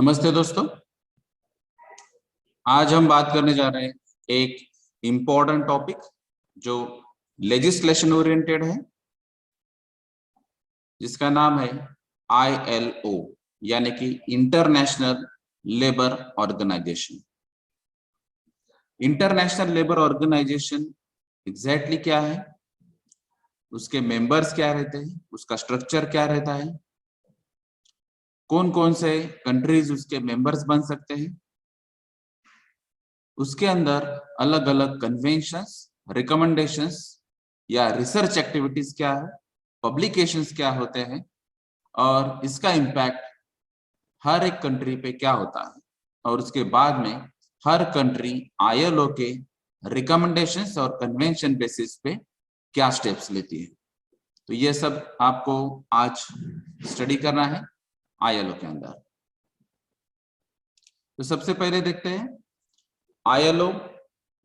नमस्ते दोस्तों, आज हम बात करने जा रहे हैं एक इम्पोर्टेंट टॉपिक जो लेजिस्लेशन ओरिएंटेड है, जिसका नाम है ILO यानी कि international labour organisation. International labour organisation exactly क्या है, उसके मेंबर्स क्या रहते हैं, उसका स्ट्रक्चर क्या रहता है, कौन कौन से कंट्रीज उसके मेंबर्स बन सकते हैं, उसके अंदर अलग अलग कन्वेंशंस, रिकमेंडेशंस या रिसर्च एक्टिविटीज क्या है, पब्लिकेशंस क्या होते हैं और इसका इम्पैक्ट हर एक कंट्री पे क्या होता है, और उसके बाद में हर कंट्री ILO के रिकमेंडेशंस और कन्वेंशन बेसिस पे क्या स्टेप्स लेती है। तो ये सब आपको आज स्टडी करना है ILO के अंदर। तो सबसे पहले देखते हैं ILO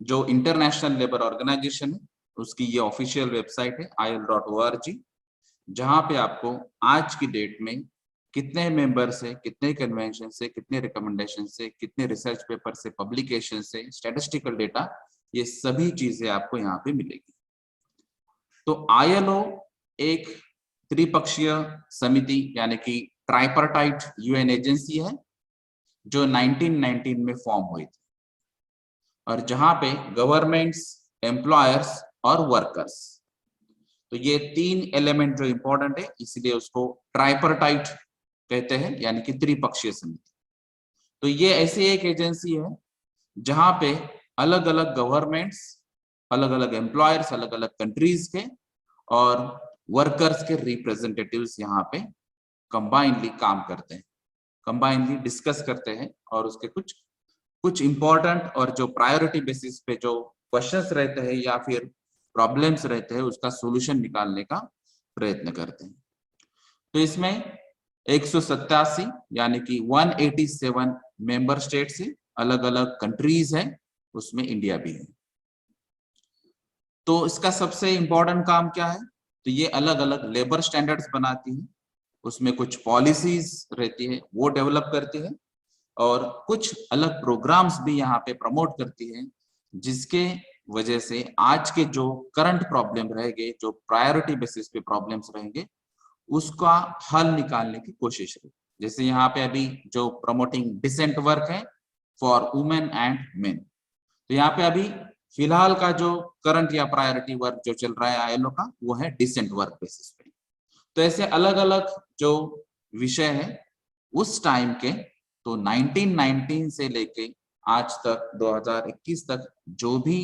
जो इंटरनेशनल लेबर ऑर्गेनाइजेशन है, उसकी ये ऑफिशियल वेबसाइट है ILO.org, जहां पे आपको आज की डेट में कितने मेंबर्स है, कितने कन्वेंशन से, कितने रिकमेंडेशन से, कितने रिसर्च पेपर से, पब्लिकेशन से, स्टैटिस्टिकल डेटा, ये सभी चीजें आपको यहाँ पे मिलेगी। तो ILO एक त्रिपक्षीय समिति यानी कि ट्राइपार्टाइट UN एजेंसी है जो 1919 में फॉर्म हुई थी, और जहां पे गवर्नमेंट्स, एम्प्लॉयर्स और वर्कर्स, तो ये तीन एलिमेंट जो इंपॉर्टेंट है, इसलिए उसको ट्राइपार्टाइट कहते हैं यानी कि त्रिपक्षीय समिति। तो ये ऐसी एक एजेंसी है जहां पे अलग अलग गवर्नमेंट्स, अलग अलग एम्प्लॉयर्स, अलग अलग कंट्रीज के और वर्कर्स के रिप्रेजेंटेटिव्स यहाँ पे कंबाइनली काम करते हैं, कंबाइनली डिस्कस करते हैं, और उसके कुछ इंपॉर्टेंट और जो प्रायोरिटी बेसिस पे जो क्वेश्चंस रहते हैं या फिर प्रॉब्लम्स रहते हैं, उसका सॉल्यूशन निकालने का प्रयत्न करते हैं। तो इसमें 187 यानी कि 187 मेंबर स्टेट से अलग अलग कंट्रीज है, उसमें इंडिया भी है। तो इसका सबसे इंपॉर्टेंट काम क्या है, तो ये अलग अलग लेबर स्टैंडर्ड्स बनाती है, उसमें कुछ पॉलिसीज रहती है वो डेवलप करती है, और कुछ अलग प्रोग्राम्स भी यहाँ पे प्रमोट करती है, जिसके वजह से आज के जो करंट प्रॉब्लम रहेंगे, जो प्रायोरिटी बेसिस पे प्रॉब्लम्स रहेंगे, उसका हल निकालने की कोशिश है। जैसे यहाँ पे अभी जो प्रमोटिंग डिसेंट वर्क है फॉर वुमेन एंड मेन, तो यहाँ पे अभी फिलहाल का जो करंट या प्रायोरिटी वर्क जो चल रहा है ILO का, वो है डिसेंट वर्क बेसिस पे। तो ऐसे अलग अलग जो विषय है उस टाइम के, तो 1919 से लेके आज तक 2021 तक जो भी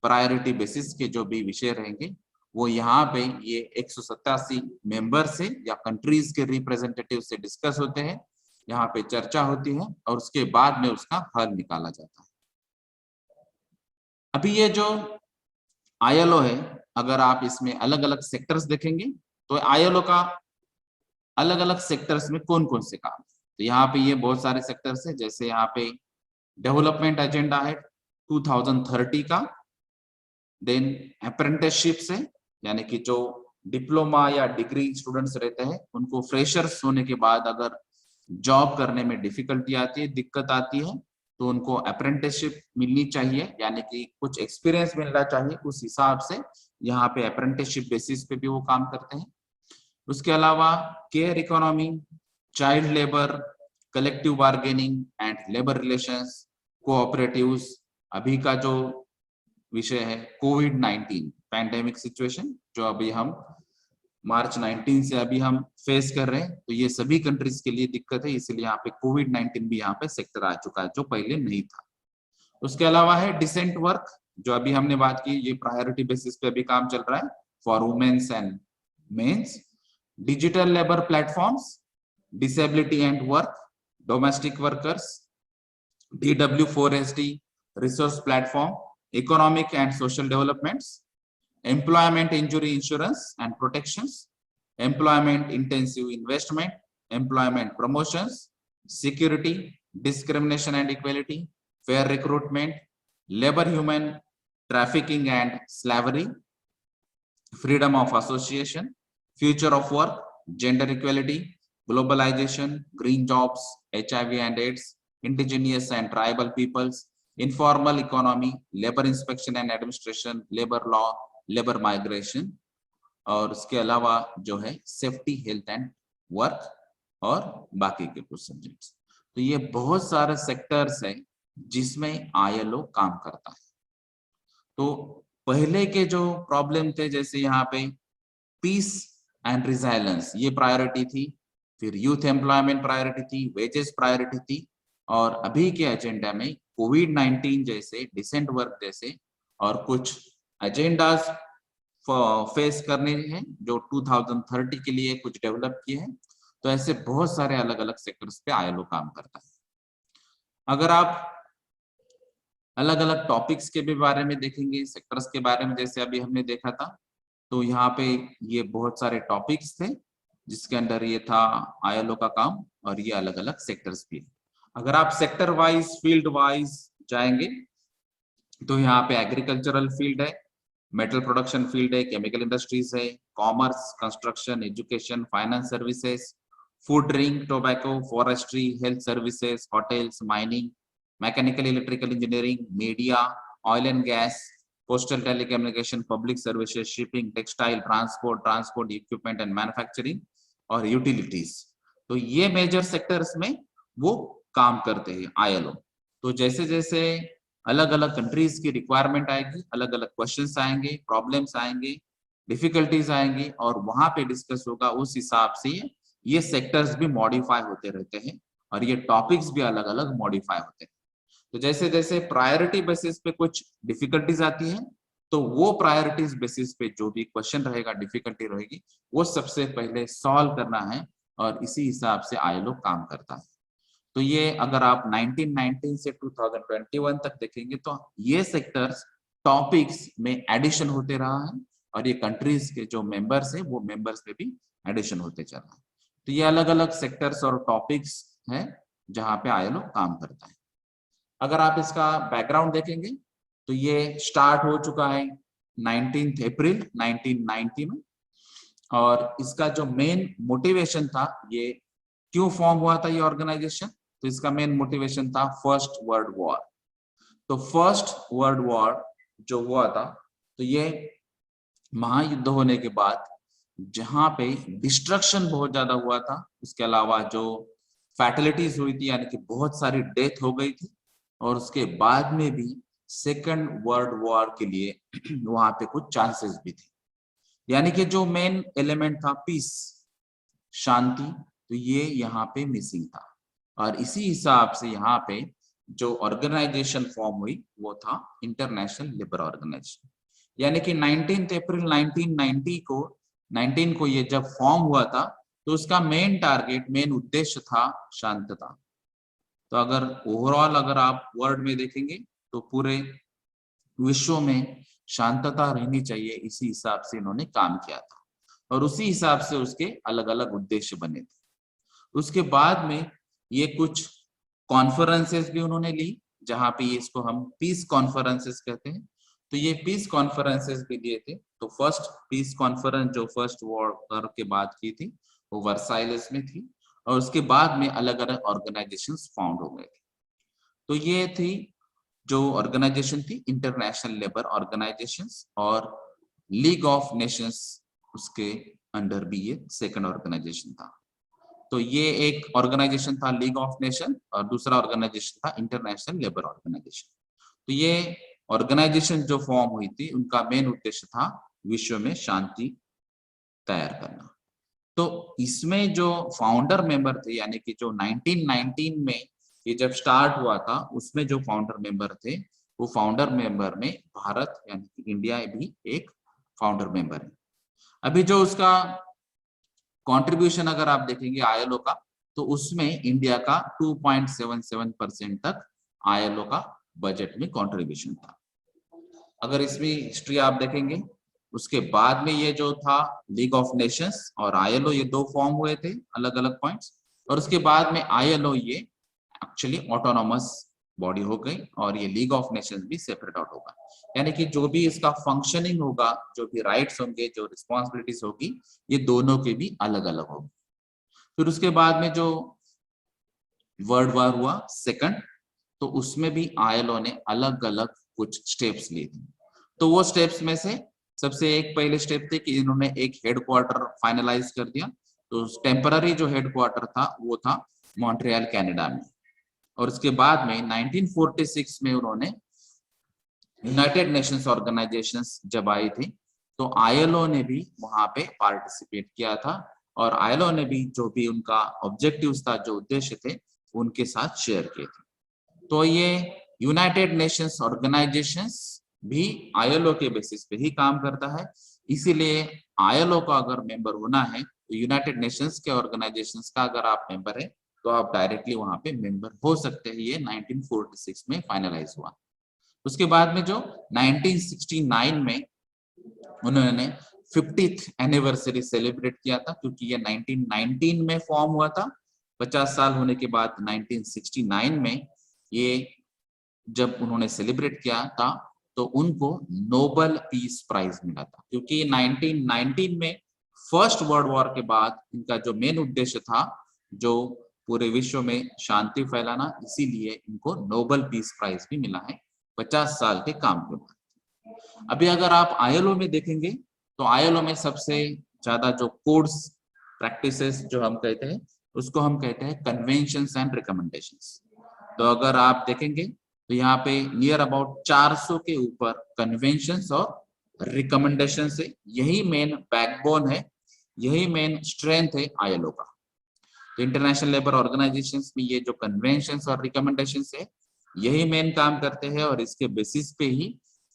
प्रायोरिटी बेसिस के जो भी विषय रहेंगे, वो यहाँ पे ये 187 मेंबर से या कंट्रीज के रिप्रेजेंटेटिव से डिस्कस होते हैं, यहाँ पे चर्चा होती है, और उसके बाद में उसका हल निकाला जाता है। अभी ये जो ILO है, अगर आप इसमें अलग अलग सेक्टर्स देखेंगे, तो ILO का अलग अलग सेक्टर्स में कौन कौन से काम, तो यहाँ पे ये बहुत सारे सेक्टर्स है। जैसे यहाँ पे डेवलपमेंट एजेंडा है 2030 का, देन अप्रेंटिसशिप्स है, यानी कि जो डिप्लोमा या डिग्री स्टूडेंट्स रहते हैं, उनको फ्रेशर्स होने के बाद अगर जॉब करने में डिफिकल्टी आती है, दिक्कत आती है, तो उनको अप्रेंटिसशिप मिलनी चाहिए, यानी कि कुछ एक्सपीरियंस मिलना चाहिए। उस हिसाब से यहाँ पे अप्रेंटिसशिप बेसिस पे भी वो काम करते हैं। उसके अलावा care economy, child labour, collective bargaining and labour relations, cooperatives, अभी का जो विषय है कोविड-19 पैंडेमिक सिचुएशन, जो अभी हम मार्च 19 से अभी हम फेस कर रहे हैं, तो ये सभी कंट्रीज के लिए दिक्कत है, इसलिए यहाँ पे कोविड-19 भी यहाँ पे सेक्टर आ चुका है जो पहले नहीं था। उसके अलावा है डिसेंट वर्क, जो अभी हमने बात की, ये प्रायोरिटी बेसिस पे अभी काम चल रहा है for womens and mens. Digital labour platforms, disability and work, domestic workers, DW4SD resource platform, economic and social developments, employment injury insurance and protections, employment intensive investment, employment promotions, security, discrimination and equality, fair recruitment, labor human trafficking and slavery, freedom of association, future of work, gender equality, globalization, green jobs, HIV and AIDS, indigenous and tribal peoples, informal economy, labor inspection and administration, labor law, labor migration, और उसके अलावा जो है safety, health and work और बाकी के कुछ subjects. तो ये बहुत सारे सेक्टर्स हैं जिसमें आईएलओ काम करता है। तो पहले के जो प्रॉब्लम थे, जैसे यहाँ पे पीस एंड रिजाइलेंस, ये प्रायोरिटी थी, फिर यूथ एम्प्लॉयमेंट प्रायोरिटी थी, वेजेस प्रायोरिटी थी, और अभी के एजेंडा में कोविड-19 जैसे, डिसेंट वर्क जैसे और कुछ एजेंडाज फेस करने हैं जो 2030 के लिए कुछ डेवलप किए हैं। तो ऐसे बहुत सारे अलग अलग सेक्टर्स पे आईएलओ काम करता है। अगर आप अलग अलग टॉपिक्स के भी बारे में देखेंगे, सेक्टर्स के बारे में, जैसे अभी हमने देखा था, तो यहाँ पे ये बहुत सारे टॉपिक्स थे जिसके अंदर ये था आईएलओ का काम, और ये अलग अलग सेक्टर्स भी। अगर आप सेक्टर वाइज, फील्ड वाइज जाएंगे तो यहाँ पे एग्रीकल्चरल फील्ड है, मेटल प्रोडक्शन फील्ड है, केमिकल इंडस्ट्रीज है, commerce, construction, education, finance services, food, drink, tobacco, forestry, health services, hotels, mining, mechanical electrical engineering, media, oil and gas, postal telecommunication, public services, shipping, textile, transport equipment and manufacturing और utilities. तो ये major sectors में वो काम करते हैं ILO. तो जैसे जैसे अलग अलग कंट्रीज की रिक्वायरमेंट आएगी, अलग अलग क्वेश्चंस आएंगे, प्रॉब्लम्स आएंगे, डिफिकल्टीज आएंगी, और वहां पे डिस्कस होगा, उस हिसाब से ये सेक्टर्स भी मॉडिफाई होते रहते हैं और ये टॉपिक्स भी अलग अलग मॉडिफाई होते हैं। तो जैसे जैसे प्रायोरिटी बेसिस पे कुछ डिफिकल्टीज आती है, तो वो प्रायोरिटीज बेसिस पे जो भी क्वेश्चन रहेगा, डिफिकल्टी रहेगी, वो सबसे पहले सॉल्व करना है, और इसी हिसाब से आईएलओ काम करता है। तो ये अगर आप 1919 से 2021 तक देखेंगे तो ये सेक्टर्स टॉपिक्स में एडिशन होते रहा है, और ये कंट्रीज के जो मेंबर्स हैं वो मेंबर्स में भी एडिशन होते चल रहा है। तो ये अलग अलग सेक्टर्स और टॉपिक्स हैं जहां पे आईएलओ काम करता है। अगर आप इसका बैकग्राउंड देखेंगे तो ये स्टार्ट हो चुका है 19 अप्रैल 1990 में, और इसका जो मेन मोटिवेशन था, ये क्यों फॉर्म हुआ था ये ऑर्गेनाइजेशन, तो इसका मेन मोटिवेशन था फर्स्ट वर्ल्ड वॉर। तो फर्स्ट वर्ल्ड वॉर जो हुआ था, तो ये महायुद्ध होने के बाद जहां पे डिस्ट्रक्शन बहुत ज्यादा हुआ था, उसके अलावा जो फैटलिटीज हुई थी, यानी कि बहुत सारी डेथ हो गई थी, और उसके बाद में भी सेकंड वर्ल्ड वॉर के लिए वहां पे कुछ चांसेस भी थे। यानी कि जो मेन एलिमेंट था पीस, शांति, तो ये यहाँ पे मिसिंग था, और इसी हिसाब से यहाँ पे जो ऑर्गेनाइजेशन फॉर्म हुई वो था इंटरनेशनल लेबर ऑर्गेनाइजेशन। यानी कि 19 अप्रैल 19 को ये जब फॉर्म हुआ था, तो उसका मेन टारगेट, मेन उद्देश्य था शांतता। तो अगर ओवरऑल अगर आप वर्ल्ड में देखेंगे तो पूरे विश्व में शांतता रहनी चाहिए, इसी हिसाब से इन्होंने काम किया था, और उसी हिसाब से उसके अलग अलग उद्देश्य बने थे। उसके बाद में ये कुछ कॉन्फ्रेंसेस भी उन्होंने ली, जहां पे इसको हम पीस कॉन्फ्रेंसेस कहते हैं। तो ये पीस कॉन्फ्रेंसेस भी दिए थे। तो फर्स्ट पीस कॉन्फ्रेंस जो फर्स्ट वॉर के बाद की थी वो वर्साइलेस में थी, और उसके बाद में अलग अलग ऑर्गेनाइजेशंस फाउंड हो गए थे। तो ये थी जो ऑर्गेनाइजेशन थी, इंटरनेशनल लेबर ऑर्गेनाइजेशंस, और लीग ऑफ नेशंस उसके अंडर भी ये सेकंड ऑर्गेनाइजेशन था। तो ये एक ऑर्गेनाइजेशन था लीग ऑफ नेशन, और दूसरा ऑर्गेनाइजेशन था इंटरनेशनल लेबर ऑर्गेनाइजेशन। तो ये ऑर्गेनाइजेशन जो फॉर्म हुई थी, उनका मेन उद्देश्य था विश्व में शांति तैयार करना। तो इसमें जो फाउंडर मेंबर थे, यानी कि जो 1919 में ये जब स्टार्ट हुआ था, उसमें जो फाउंडर मेंबर थे, वो फाउंडर मेंबर में भारत यानी कि इंडिया भी एक फाउंडर मेंबर है। अभी जो उसका कंट्रीब्यूशन अगर आप देखेंगे आईएलओ का, तो उसमें इंडिया का 2.77% तक आईएलओ का बजट में कंट्रीब्यूशन था। अगर इसमें हिस्ट्री आप देखेंगे, उसके बाद में ये जो था लीग ऑफ नेशंस और आईएलओ, ये दो फॉर्म हुए थे अलग अलग पॉइंट्स, और उसके बाद में आईएलओ ये एक्चुअली ऑटोनॉमस बॉडी हो गई, और ये लीग ऑफ नेशंस भी सेपरेट आउट होगा। यानी कि जो भी इसका फंक्शनिंग होगा, जो भी राइट्स होंगे, जो रिस्पॉन्सिबिलिटीज होगी, ये दोनों के भी अलग अलग होगी। फिर उसके बाद में जो वर्ल्ड वॉर हुआ सेकंड, तो उसमें भी आईएलओ ने अलग अलग कुछ स्टेप्स लिए थे। तो वो स्टेप्स में से सबसे एक पहले स्टेप थे कि इन्होंने एक हेडक्वार्टर फाइनलाइज कर दिया। तो टेम्पररी जो हेडक्वार्टर था वो था मॉन्ट्रियल कनाडा में। और उसके बाद में 1946 में उन्होंने यूनाइटेड नेशंस ऑर्गेनाइजेशंस जब आई थी, तो आईएलओ ने भी वहां पे पार्टिसिपेट किया था, और आईएलओ ने भी जो भी उनका ऑब्जेक्टिव्स था, जो उद्देश्य थे, उनके साथ शेयर किए थे। तो ये यूनाइटेड नेशंस ऑर्गेनाइजेशंस भी आईएलओ के बेसिस पे ही काम करता है। इसीलिए आईएलओ का अगर मेंबर होना है तो यूनाइटेड नेशंस के ऑर्गेनाइजेशंस का अगर आप मेंबर है तो आप डायरेक्टली वहां पे मेंबर हो सकते हैं। ये 1946 में फाइनलाइज हुआ। उसके बाद में जो 1969 में उन्होंने 50th एनिवर्सरी सेलिब्रेट किया था, क्योंकि ये 1919 में फॉर्म हुआ था। 50 साल होने के बाद 1969 में ये जब उन्होंने सेलिब्रेट किया था तो उनको नोबेल पीस प्राइज मिला था, क्योंकि 1919 में फर्स्ट वर्ल्ड वॉर के बाद इनका जो मेन उद्देश्य था जो पूरे विश्व में शांति फैलाना, इसीलिए इनको नोबेल पीस प्राइज भी मिला है 50 साल के काम के बाद। अभी अगर आप आईएलओ में देखेंगे तो आईएलओ में सबसे ज्यादा जो कोड्स प्रैक्टिसेस जो हम कहते हैं उसको हम कहते हैं कन्वेंशंस एंड रिकमेंडेशंस। तो अगर आप देखेंगे तो यहाँ पे नियर अबाउट 400 के ऊपर कन्वेंशंस और रिकमेंडेशंस है। यही मेन बैकबोन है, यही मेन स्ट्रेंथ है आईएलओ का। तो इंटरनेशनल लेबर ऑर्गेनाइजेशंस में ये जो कन्वेंशंस और रिकमेंडेशंस है यही मेन काम करते हैं, और इसके बेसिस पे ही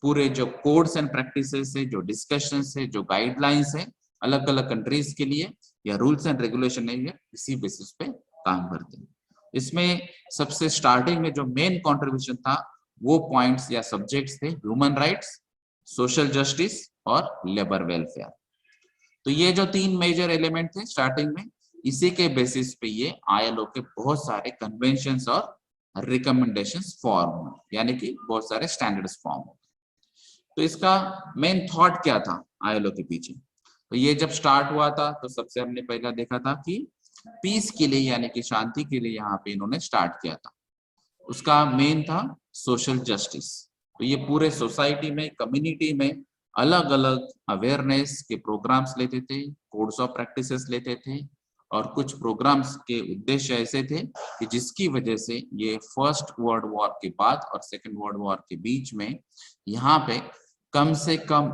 पूरे जो कोड्स एंड प्रैक्टिसेस है, जो डिस्कशंस है, जो गाइडलाइंस है अलग अलग कंट्रीज के लिए, या रूल्स एंड रेगुलेशन है, इसी बेसिस पे काम करते हैं। इसमें सबसे स्टार्टिंग में जो मेन कंट्रीब्यूशन था वो पॉइंट्स या सब्जेक्ट्स थे ह्यूमन राइट्स, सोशल जस्टिस और लेबर वेलफेयर। तो ये जो तीन मेजर एलिमेंट थे स्टार्टिंग में, इसी के बेसिस पे ये आईएलओ के बहुत सारे कन्वेंशंस और रिकमेंडेशंस फॉर्म, यानी कि बहुत सारे स्टैंडर्ड्स फॉर्म। तो इसका मेन थॉट क्या था आईएलओ के पीछे? तो ये जब स्टार्ट हुआ था तो सबसे हमने पहला देखा था कि पीस के लिए, यानी कि शांति के लिए यहाँ पे इन्होंने स्टार्ट किया था। उसका मेन था सोशल जस्टिस। तो ये पूरे सोसाइटी में, कम्युनिटी में अलग अलग अवेयरनेस के प्रोग्राम्स लेते थे, कोड्स ऑफ प्रैक्टिसेस लेते थे, और कुछ प्रोग्राम्स के उद्देश्य ऐसे थे कि जिसकी वजह से ये फर्स्ट वर्ल्ड वॉर के बाद और सेकेंड वर्ल्ड वॉर के बीच में यहाँ पे कम से कम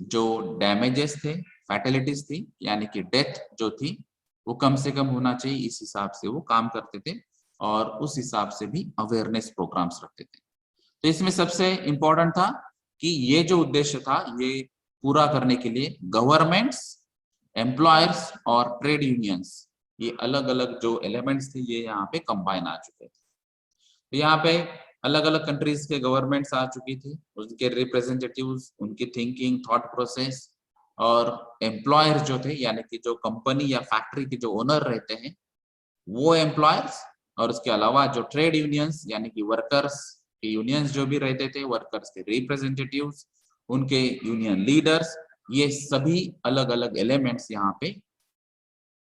जो डैमेजेस थे, फैटेलिटीज थी, यानी कि डेथ जो थी वो कम से कम होना चाहिए, इस हिसाब से वो काम करते थे, और उस हिसाब से भी अवेयरनेस प्रोग्राम्स रखते थे। तो इसमें सबसे इंपॉर्टेंट था कि ये जो उद्देश्य था ये पूरा करने के लिए गवर्नमेंट्स, एम्प्लॉयर्स और ट्रेड यूनियंस, ये अलग अलग जो एलिमेंट्स थे ये यहाँ पे कंबाइन आ चुके थे। तो यहाँ पे अलग अलग कंट्रीज के गवर्नमेंट्स आ चुकी थी, उनके रिप्रेजेंटेटिव्स, उनकी थिंकिंग, थॉट प्रोसेस, और एम्प्लॉयर्स जो थे, यानी कि जो कंपनी या फैक्ट्री के जो ओनर रहते हैं वो एम्प्लॉयर्स, और उसके अलावा जो ट्रेड यूनियंस यानी कि वर्कर्स के यूनियंस जो भी रहते थे, वर्कर्स के रिप्रेजेंटेटिव्स, उनके यूनियन लीडर्स, ये सभी अलग अलग एलिमेंट्स यहाँ पे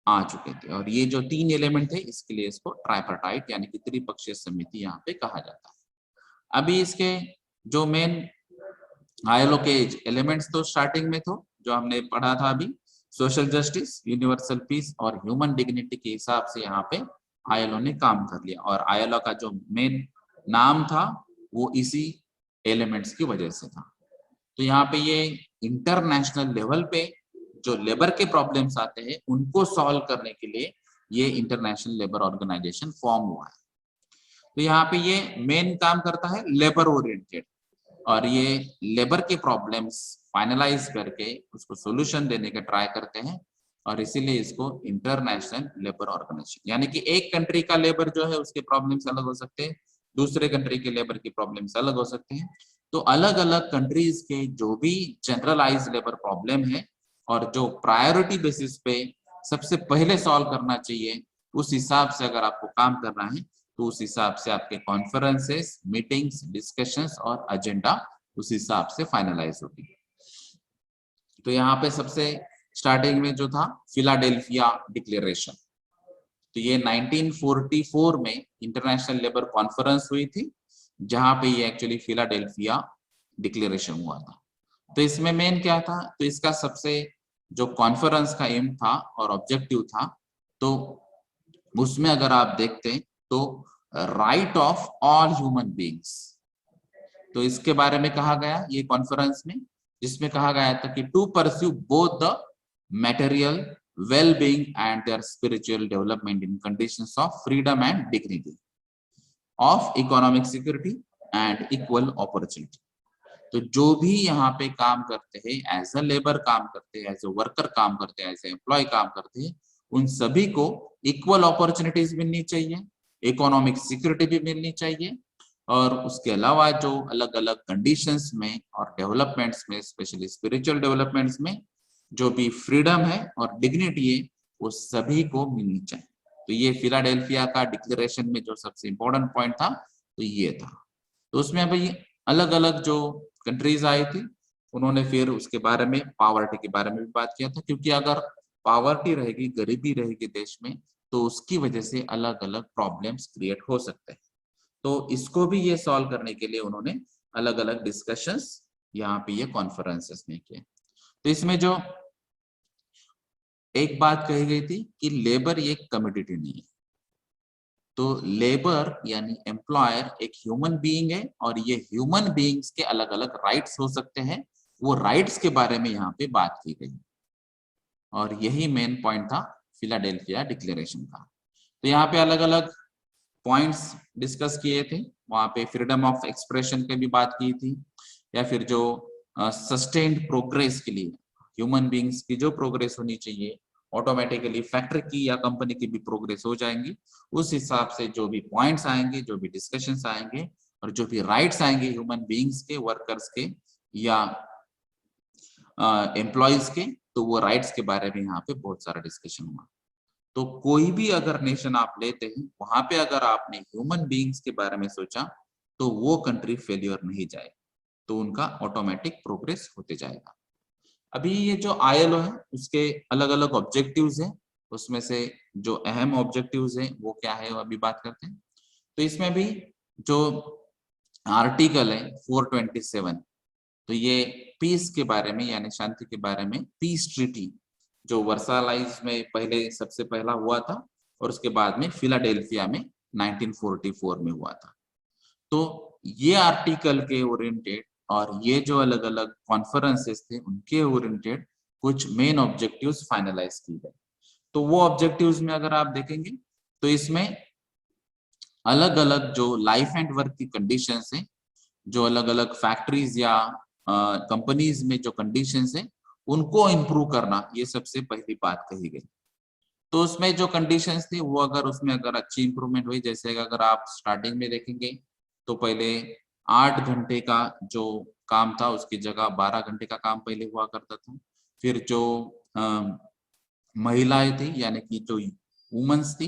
आ चुके थे। और ये जो तीन एलिमेंट थे इसके लिए इसको ट्राइपार्टाइट यानी कि त्रिपक्षीय समिति यहाँ पे कहा जाता है। अभी इसके जो मेन आईएलओ के एलिमेंट्स तो स्टार्टिंग में तो जो हमने पढ़ा था अभी, सोशल जस्टिस, यूनिवर्सल पीस और ह्यूमन डिग्निटी के हिसाब से यहाँ पे आईएलओ ने काम कर लिया। और आईएलओ का जो मेन नाम था वो इसी एलिमेंट्स की वजह से था। तो यहाँ पे ये इंटरनेशनल लेवल पे जो लेबर के प्रॉब्लम्स आते हैं उनको सॉल्व करने के लिए ये इंटरनेशनल लेबर ऑर्गेनाइजेशन फॉर्म हुआ है। तो यहाँ पे ये मेन काम करता है लेबर ओरिएंटेड, और ये लेबर के प्रॉब्लम्स फाइनलाइज करके उसको सोल्यूशन देने का ट्राई करते हैं, और इसीलिए इसको इंटरनेशनल लेबर ऑर्गेनाइजेशन, यानी कि एक कंट्री का लेबर जो है उसके प्रॉब्लम्स अलग हो सकते हैं, दूसरे कंट्री के लेबर के प्रॉब्लम्स अलग हो सकते हैं। तो अलग अलग कंट्रीज के जो भी जनरलाइज लेबर प्रॉब्लम है और जो प्रायोरिटी बेसिस पे सबसे पहले सॉल्व करना चाहिए, उस हिसाब से अगर आपको काम करना है तो उस हिसाब से आपके कॉन्फ्रेंसेस, मीटिंग्स, डिस्कशंस और एजेंडा उस हिसाब से फाइनलाइज होगी। तो यहाँ पे सबसे स्टार्टिंग में जो था फिलाडेल्फिया डिक्लेरेशन, तो ये 1944 में इंटरनेशनल लेबर कॉन्फ्रेंस हुई थी, जहां पे ये एक्चुअली फिलाडेल्फिया डिक्लेरेशन हुआ था। तो इसमें मेन क्या था, तो इसका सबसे जो कॉन्फ्रेंस का एम था और ऑब्जेक्टिव था, तो उसमें अगर आप देखते हैं तो right of all human beings, तो इसके बारे में कहा गया ये कॉन्फ्रेंस में, जिसमें कहा गया था कि to pursue both the material well-being and their spiritual development in conditions of freedom and dignity, of economic security and equal opportunity। तो जो भी यहाँ पे काम करते हैं, एज अ लेबर काम करते हैं, एज अ वर्कर काम करते हैं, एज ए एम्प्लॉय काम करते हैं, उन सभी को इक्वल अपॉर्चुनिटीज मिलनी चाहिए, इकोनॉमिक सिक्योरिटी भी मिलनी चाहिए, और उसके अलावा जो अलग अलग कंडीशंस में और डेवलपमेंट्स में, स्पेशली स्पिरिचुअल डेवलपमेंट्स में जो भी फ्रीडम है और डिग्निटी है, वो सभी को मिलनी चाहिए। तो ये फिलाडेल्फिया का डिक्लेरेशन में जो सबसे इंपॉर्टेंट पॉइंट था, तो ये था। तो उसमें अभी अलग अलग जो कंट्रीज आई थी, उन्होंने फिर उसके बारे में, पॉवर्टी के बारे में भी बात किया था, क्योंकि अगर पॉवर्टी रहेगी, गरीबी रहेगी देश में, तो उसकी वजह से अलग अलग प्रॉब्लम्स क्रिएट हो सकते हैं। तो इसको भी ये सॉल्व करने के लिए उन्होंने अलग अलग डिस्कशंस यहाँ पे ये कॉन्फ्रेंसेस में किए। तो इसमें जो एक बात कही गई थी कि लेबर ये कमोडिटी नहीं है, तो लेबर यानी एम्प्लॉयर एक ह्यूमन बीइंग है, और ये ह्यूमन बीइंग्स के अलग अलग राइट्स हो सकते हैं, वो राइट्स के बारे में यहाँ पे बात की गई, और यही मेन पॉइंट था फिलाडेल्फिया डिक्लेरेशन का। तो यहाँ पे अलग अलग पॉइंट्स डिस्कस किए थे, वहां पे फ्रीडम ऑफ एक्सप्रेशन की भी बात की थी, या फिर जो सस्टेन्ड प्रोग्रेस के लिए ह्यूमन बीइंग्स की जो प्रोग्रेस होनी चाहिए, ऑटोमेटिकली फैक्ट्री की या कंपनी की भी प्रोग्रेस हो जाएंगी। उस हिसाब से जो भी पॉइंट्स आएंगे, जो भी डिस्कशंस आएंगे, और जो भी राइट्स आएंगे ह्यूमन बीइंग्स के, वर्कर्स के या एम्प्लॉयज के, तो वो राइट्स के बारे में यहाँ पे बहुत सारा डिस्कशन हुआ। तो कोई भी अगर नेशन आप लेते हैं, वहां पे अगर आपने ह्यूमन बीइंग्स के बारे में सोचा, तो वो कंट्री फेलियर नहीं जाए, तो उनका ऑटोमेटिक प्रोग्रेस होते जाएगा। अभी ये जो ILO है, उसके अलग अलग ऑब्जेक्टिव्स हैं, उसमें से जो अहम ऑब्जेक्टिव्स हैं वो क्या है, वो अभी बात करते हैं। तो इसमें भी जो आर्टिकल है 427, तो ये पीस के बारे में यानी शांति के बारे में, पीस ट्रीटी जो वर्साइल्स में पहले सबसे पहला हुआ था, और उसके बाद में फिलाडेल्फिया में 1944 में हुआ था। तो ये आर्टिकल के ओरिएंटेड और ये जो अलग अलग कॉन्फ्रेंसेस थे, उनके ओरिएंटेड कुछ मेन ऑब्जेक्टिव्स फाइनलाइज की गए। तो वो ऑब्जेक्टिव्स में अगर आप देखेंगे, तो इसमें अलग अलग जो लाइफ एंड वर्क की कंडीशंस हैं, जो अलग अलग फैक्ट्रीज या कंपनीज में जो कंडीशंस हैं, उनको इम्प्रूव करना, ये सबसे पहली बात कही गई। तो उसमें जो कंडीशंस थी, वो अगर उसमें अगर अच्छी इंप्रूवमेंट हुई, जैसे अगर आप स्टार्टिंग में देखेंगे, तो पहले 8 घंटे का जो काम था, उसकी जगह 12 घंटे का काम पहले हुआ करता था। फिर जो महिलाएं थी, यानी कि जो वुमेन्स थी,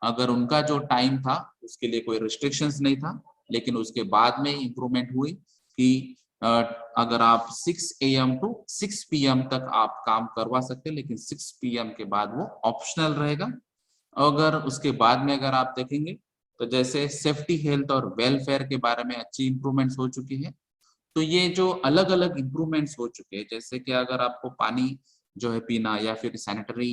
अगर उनका जो टाइम था, उसके लिए कोई रिस्ट्रिक्शंस नहीं था, लेकिन उसके बाद में इंप्रूवमेंट हुई कि अगर आप 6 AM टू 6 PM तक आप काम करवा सकते हैं, लेकिन 6 PM के बाद वो ऑप्शनल रहेगा। अगर उसके बाद में अगर आप देखेंगे, तो जैसे सेफ्टी, हेल्थ और वेलफेयर के बारे में अच्छी इंप्रूवमेंट्स हो चुकी है। तो ये जो अलग अलग इंप्रूवमेंट्स हो चुके हैं, जैसे कि अगर आपको पानी जो है पीना, या फिर सैनिटरी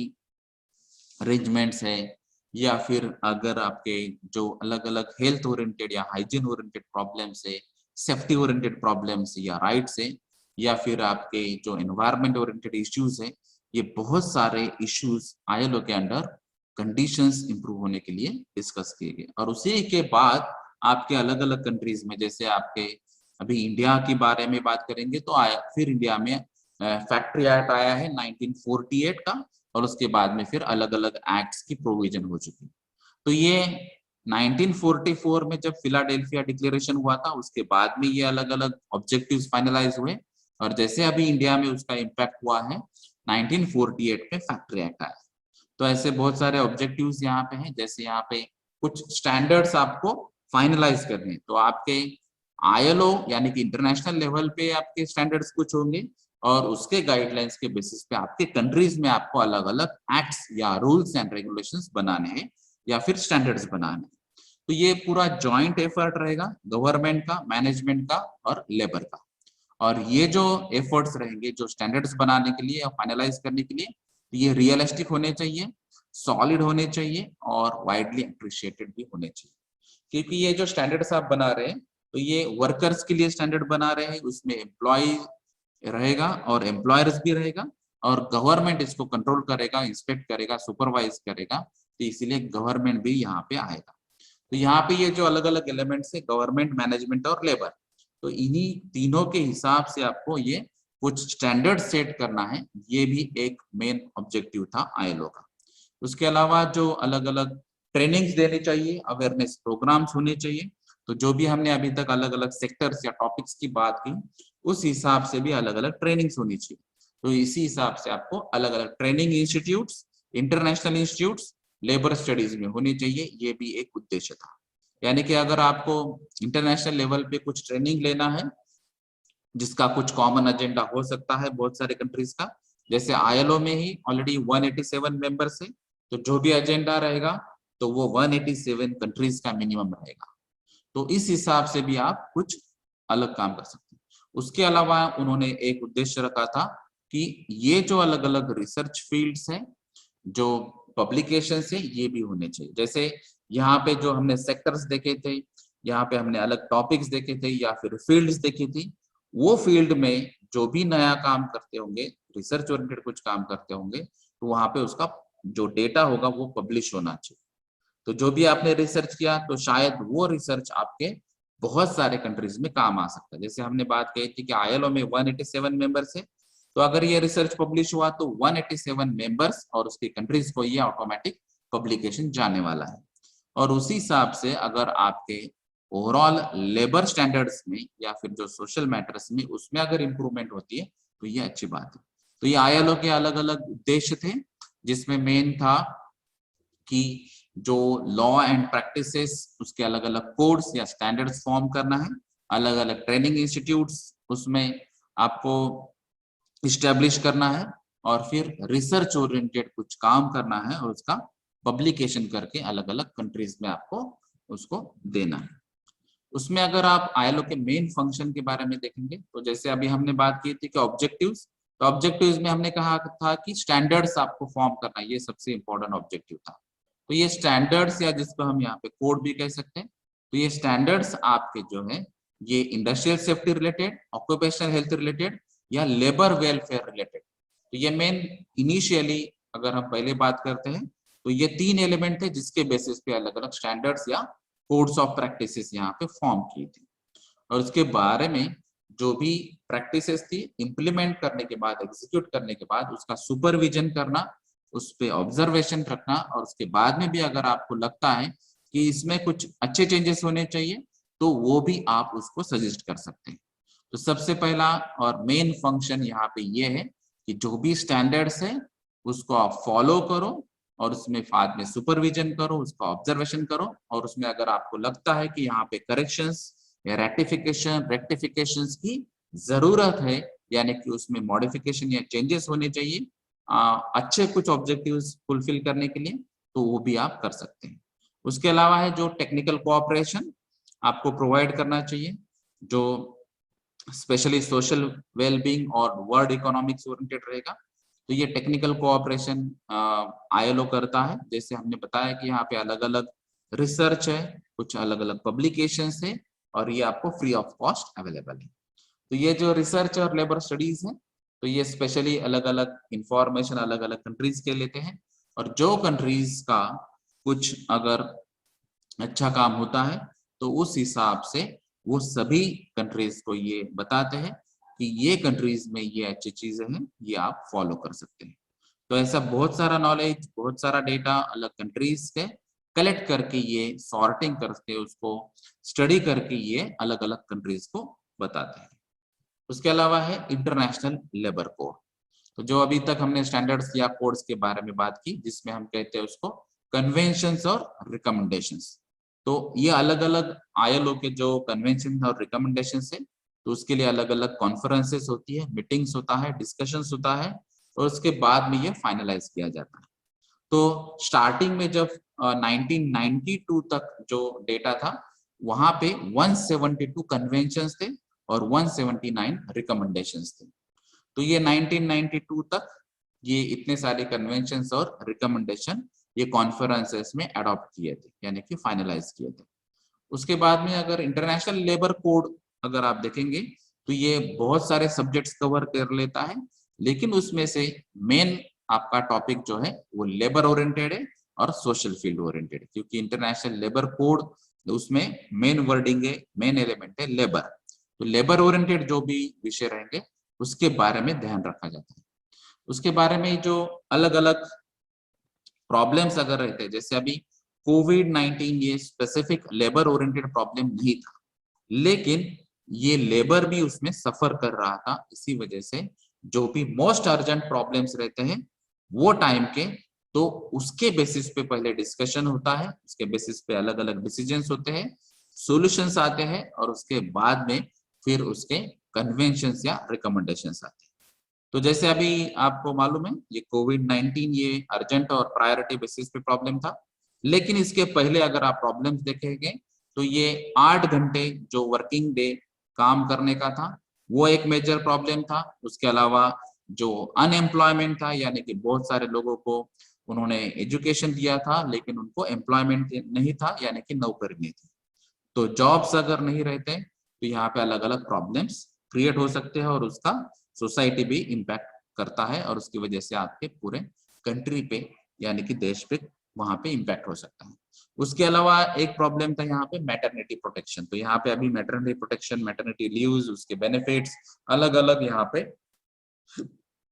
अरेंजमेंट्स है, या फिर अगर आपके जो अलग अलग हेल्थ ओरिएंटेड या हाइजीन ओरिएंटेड प्रॉब्लम्स है, सेफ्टी ओरिएंटेड प्रॉब्लम्स या राइट्स है, या फिर आपके जो एनवायरनमेंट ओरिएंटेड इश्यूज है, ये बहुत सारे इश्यूज ILO के अंडर कंडीशंस इंप्रूव होने के लिए डिस्कस किए गए। और उसी के बाद आपके अलग अलग कंट्रीज में, जैसे आपके अभी इंडिया के बारे में बात करेंगे, तो फिर इंडिया में फैक्ट्री एक्ट आया है 1948 का, और उसके बाद में फिर अलग अलग एक्ट्स की प्रोविजन हो चुकी। तो ये 1944 में जब फिलाडेल्फिया डिक्लेरेशन हुआ था, उसके बाद में ये अलग अलग ऑब्जेक्टिव्स फाइनलाइज हुए, और जैसे अभी इंडिया में उसका इम्पैक्ट हुआ है 1948 में फैक्ट्री एक्ट आया। तो ऐसे बहुत सारे ऑब्जेक्टिव्स यहाँ पे हैं, जैसे यहाँ पे कुछ स्टैंडर्ड्स आपको फाइनलाइज करने हैं, तो आपके ILO यानी कि इंटरनेशनल लेवल पे आपके स्टैंडर्ड्स कुछ होंगे, और उसके गाइडलाइंस के बेसिस पे आपके कंट्रीज में आपको अलग अलग एक्ट्स या रूल्स एंड रेगुलेशंस बनाने हैं, या फिर स्टैंडर्ड्स बनाने। तो ये पूरा जॉइंट एफर्ट रहेगा गवर्नमेंट का, मैनेजमेंट का और लेबर का। और ये जो एफर्ट्स रहेंगे जो स्टैंडर्ड्स बनाने के लिए या फाइनलाइज करने के लिए, तो ये रियलिस्टिक होने चाहिए, सॉलिड होने चाहिए और वाइडली अप्रिशिएटेड भी होने चाहिए। क्योंकि ये जो स्टैंडर्ड्स आप बना रहे हैं तो ये वर्कर्स के लिए स्टैंडर्ड बना रहे हैं, उसमें एम्प्लॉय रहेगा और एम्प्लॉयर्स भी रहेगा और गवर्नमेंट इसको कंट्रोल करेगा, इंस्पेक्ट करेगा, सुपरवाइज करेगा। तो इसीलिए गवर्नमेंट भी यहाँ पे आएगा। तो यहाँ पे ये जो अलग अलग एलिमेंट्स है गवर्नमेंट, मैनेजमेंट और लेबर, तो इन्हीं तीनों के हिसाब से आपको ये कुछ स्टैंडर्ड सेट करना है। ये भी एक मेन ऑब्जेक्टिव था आईएलओ का। उसके अलावा जो अलग अलग ट्रेनिंग्स देनी चाहिए, अवेयरनेस प्रोग्राम्स होने चाहिए। तो जो भी हमने अभी तक अलग अलग सेक्टर्स या टॉपिक्स की बात की, उस हिसाब से भी अलग अलग ट्रेनिंग्स होनी चाहिए। तो इसी हिसाब से आपको अलग अलग training institutes, international institutes labour studies में होनी चाहिए। ये भी एक उद्देश्य था। यानी कि अगर आपको इंटरनेशनल लेवल पे कुछ ट्रेनिंग लेना है जिसका कुछ कॉमन एजेंडा हो सकता है बहुत सारे कंट्रीज का, जैसे आईएलओ में ही ऑलरेडी 187 मेंबर्स है, तो जो भी एजेंडा रहेगा तो वो 187 कंट्रीज का मिनिमम रहेगा। तो इस हिसाब से भी आप कुछ अलग काम कर सकते हैं। उसके अलावा उन्होंने एक उद्देश्य रखा था कि ये जो अलग अलग रिसर्च फील्ड्स हैं, जो पब्लिकेशन है, ये भी होने चाहिए। जैसे यहाँ पे जो हमने सेक्टर्स देखे थे, यहाँ पे हमने अलग टॉपिक्स देखे थे या फिर फील्ड्स देखी थी, वो फील्ड में जो भी नया काम करते होंगे, रिसर्च ओरिएंटेड कुछ काम करते होंगे, तो वहां पे उसका जो डेटा होगा वो पब्लिश होना चाहिए। तो जो भी आपने रिसर्च किया तो शायद वो रिसर्च आपके बहुत सारे कंट्रीज में काम आ सकता है। जैसे हमने बात कही थी कि आईएलओ में 187 मेंबर्स है, तो अगर ये रिसर्च पब्लिश हुआ तो 187 मेंबर्स और उसकी कंट्रीज को ये ऑटोमेटिक पब्लिकेशन जाने वाला है। और उसी हिसाब से अगर आपके ओवरऑल लेबर स्टैंडर्ड्स में या फिर जो सोशल मैटर्स में उसमें अगर इंप्रूवमेंट होती है तो ये अच्छी बात है। तो ये आईएलओ के अलग अलग उद्देश्य थे, जिसमें मेन था कि जो लॉ एंड प्रैक्टिसेस उसके अलग अलग कोड्स या स्टैंडर्ड्स फॉर्म करना है, अलग अलग ट्रेनिंग इंस्टीट्यूट्स उसमें आपको इस्टेब्लिश करना है और फिर रिसर्च ओरिएंटेड कुछ काम करना है और उसका पब्लिकेशन करके अलग अलग कंट्रीज में आपको उसको देना है। उसमें अगर आप आईएलओ के मेन फंक्शन के बारे में देखेंगे तो जैसे अभी हमने बात की थी कि ऑब्जेक्टिव्स, तो ऑब्जेक्टिव्स में हमने कहा था कि स्टैंडर्ड्स आपको फॉर्म करना, ये सबसे इंपॉर्टेंट ऑब्जेक्टिव था। तो ये स्टैंडर्ड्स या जिसको हम यहाँ पे कोड भी कह सकते हैं, तो ये स्टैंडर्ड्स आपके जो है ये industrial safety related, occupational health related या लेबर वेलफेयर रिलेटेड। तो ये मेन इनिशियली अगर हम पहले बात करते हैं तो ये तीन एलिमेंट थे जिसके बेसिस पे अलग अलग स्टैंडर्ड्स या कोड्स ऑफ प्रैक्टिसेस यहाँ पे फॉर्म की थी। और उसके बारे में जो भी प्रैक्टिसेस थी इम्प्लीमेंट करने के बाद, एग्जीक्यूट करने के बाद उसका सुपरविजन करना, उस पे ऑब्जर्वेशन रखना, और उसके बाद में भी अगर आपको लगता है कि इसमें कुछ अच्छे चेंजेस होने चाहिए तो वो भी आप उसको सजेस्ट कर सकते हैं। तो सबसे पहला और मेन फंक्शन यहाँ पे ये है कि जो भी स्टैंडर्ड्स है उसको आप फॉलो करो और उसमें बाद में सुपरविजन करो, उसका ऑब्जर्वेशन करो, और उसमें अगर आपको लगता है कि यहाँ पे करेक्शंस या रेक्टिफिकेशंस की जरूरत है, यानी कि उसमें मॉडिफिकेशन या चेंजेस होने चाहिए अच्छे कुछ ऑब्जेक्टिव्स फुलफिल करने के लिए, तो वो भी आप कर सकते हैं। उसके अलावा है जो टेक्निकल कोऑपरेशन आपको प्रोवाइड करना चाहिए, जो स्पेशली सोशल वेलबींग और वर्ल्ड इकोनॉमिक्स ओरिएंटेड रहेगा। तो ये टेक्निकल कोऑपरेशन आईएलओ करता है। जैसे हमने बताया कि यहाँ पे अलग अलग रिसर्च है, कुछ अलग अलग पब्लिकेशंस है और ये आपको फ्री ऑफ कॉस्ट अवेलेबल है। तो ये जो रिसर्च और लेबर स्टडीज है तो ये स्पेशली अलग अलग इंफॉर्मेशन अलग अलग कंट्रीज के लेते हैं, और जो कंट्रीज का कुछ अगर अच्छा काम होता है तो उस हिसाब से वो सभी कंट्रीज को ये बताते हैं कि ये कंट्रीज में ये अच्छी चीजें हैं, ये आप फॉलो कर सकते हैं। तो ऐसा बहुत सारा नॉलेज, बहुत सारा डेटा अलग कंट्रीज के कलेक्ट करके ये सॉर्टिंग करके उसको स्टडी करके ये अलग अलग कंट्रीज को बताते हैं। उसके अलावा है इंटरनेशनल लेबर कोड। तो जो अभी तक हमने स्टैंडर्ड्स या कोड्स के बारे में बात की, जिसमें हम कहते हैं उसको कन्वेंशंस और रिकमेंडेशंस। तो ये अलग अलग आईएलओ के जो कन्वेंशन और रिकमेंडेशंस है, तो उसके लिए अलग अलग कॉन्फ्रेंसेस होती है, मीटिंग्स होता है, डिस्कशंस होता है, और उसके बाद में ये फाइनलाइज किया जाता है। तो स्टार्टिंग में जब 1992 तक जो डेटा था वहां पे 172 कन्वेंशंस थे और 179 रिकमेंडेशंस थे। तो ये 1992 तक ये इतने सारे कन्वेंशंस और रिकमेंडेशन ये कॉन्फ्रेंसेस में अडॉप्ट किए थे, यानी कि फाइनलाइज किए थे। उसके बाद में अगर इंटरनेशनल लेबर कोड अगर आप देखेंगे तो ये बहुत सारे सब्जेक्ट्स कवर कर लेता है, लेकिन उसमें से मेन आपका टॉपिक जो है वो लेबर ओरिएंटेड है और सोशल फील्ड ओरिएंटेड, क्योंकि इंटरनेशनल लेबर कोड उसमें मेन वर्डिंग है, मेन एलिमेंट है लेबर। तो लेबर ओरिएंटेड जो भी विषय रहेंगे उसके बारे में ध्यान रखा जाता है। उसके बारे में जो अलग अलग प्रॉब्लम्स अगर रहते हैं, जैसे अभी कोविड-19 ये स्पेसिफिक लेबर ओरिएंटेड प्रॉब्लम नहीं था, लेकिन ये लेबर भी उसमें सफर कर रहा था। इसी वजह से जो भी मोस्ट अर्जेंट प्रॉब्लम्स रहते हैं वो टाइम के, तो उसके बेसिस पे पहले डिस्कशन होता है, उसके बेसिस पे अलग अलग डिसीजंस होते हैं, सॉल्यूशंस आते हैं और उसके बाद में फिर उसके कन्वेंशंस या रिकमेंडेशंस आते हैं। तो जैसे अभी आपको मालूम है ये कोविड-19 ये अर्जेंट और प्रायोरिटी बेसिस पे प्रॉब्लम था, लेकिन इसके पहले अगर आप प्रॉब्लम्स देखेंगे तो ये 8 घंटे जो वर्किंग डे काम करने का था वो एक मेजर प्रॉब्लम था। उसके अलावा जो अनएम्प्लॉयमेंट था, यानी कि बहुत सारे लोगों को उन्होंने एजुकेशन दिया था लेकिन उनको एम्प्लॉयमेंट नहीं था, यानी कि नौकरी नहीं थी। तो जॉब्स अगर नहीं रहते तो यहाँ पे अलग अलग प्रॉब्लम्स क्रिएट हो सकते हैं और उसका सोसाइटी भी इम्पैक्ट करता है और उसकी वजह से आपके पूरे कंट्री पे यानी कि देश पे वहां पे इम्पैक्ट हो सकता है। उसके अलावा एक प्रॉब्लम था यहाँ पे मैटरनिटी प्रोटेक्शन। तो यहाँ पे अभी मैटरनिटी प्रोटेक्शन, मैटरनिटी लीव्स, उसके बेनिफिट्स अलग अलग यहाँ पे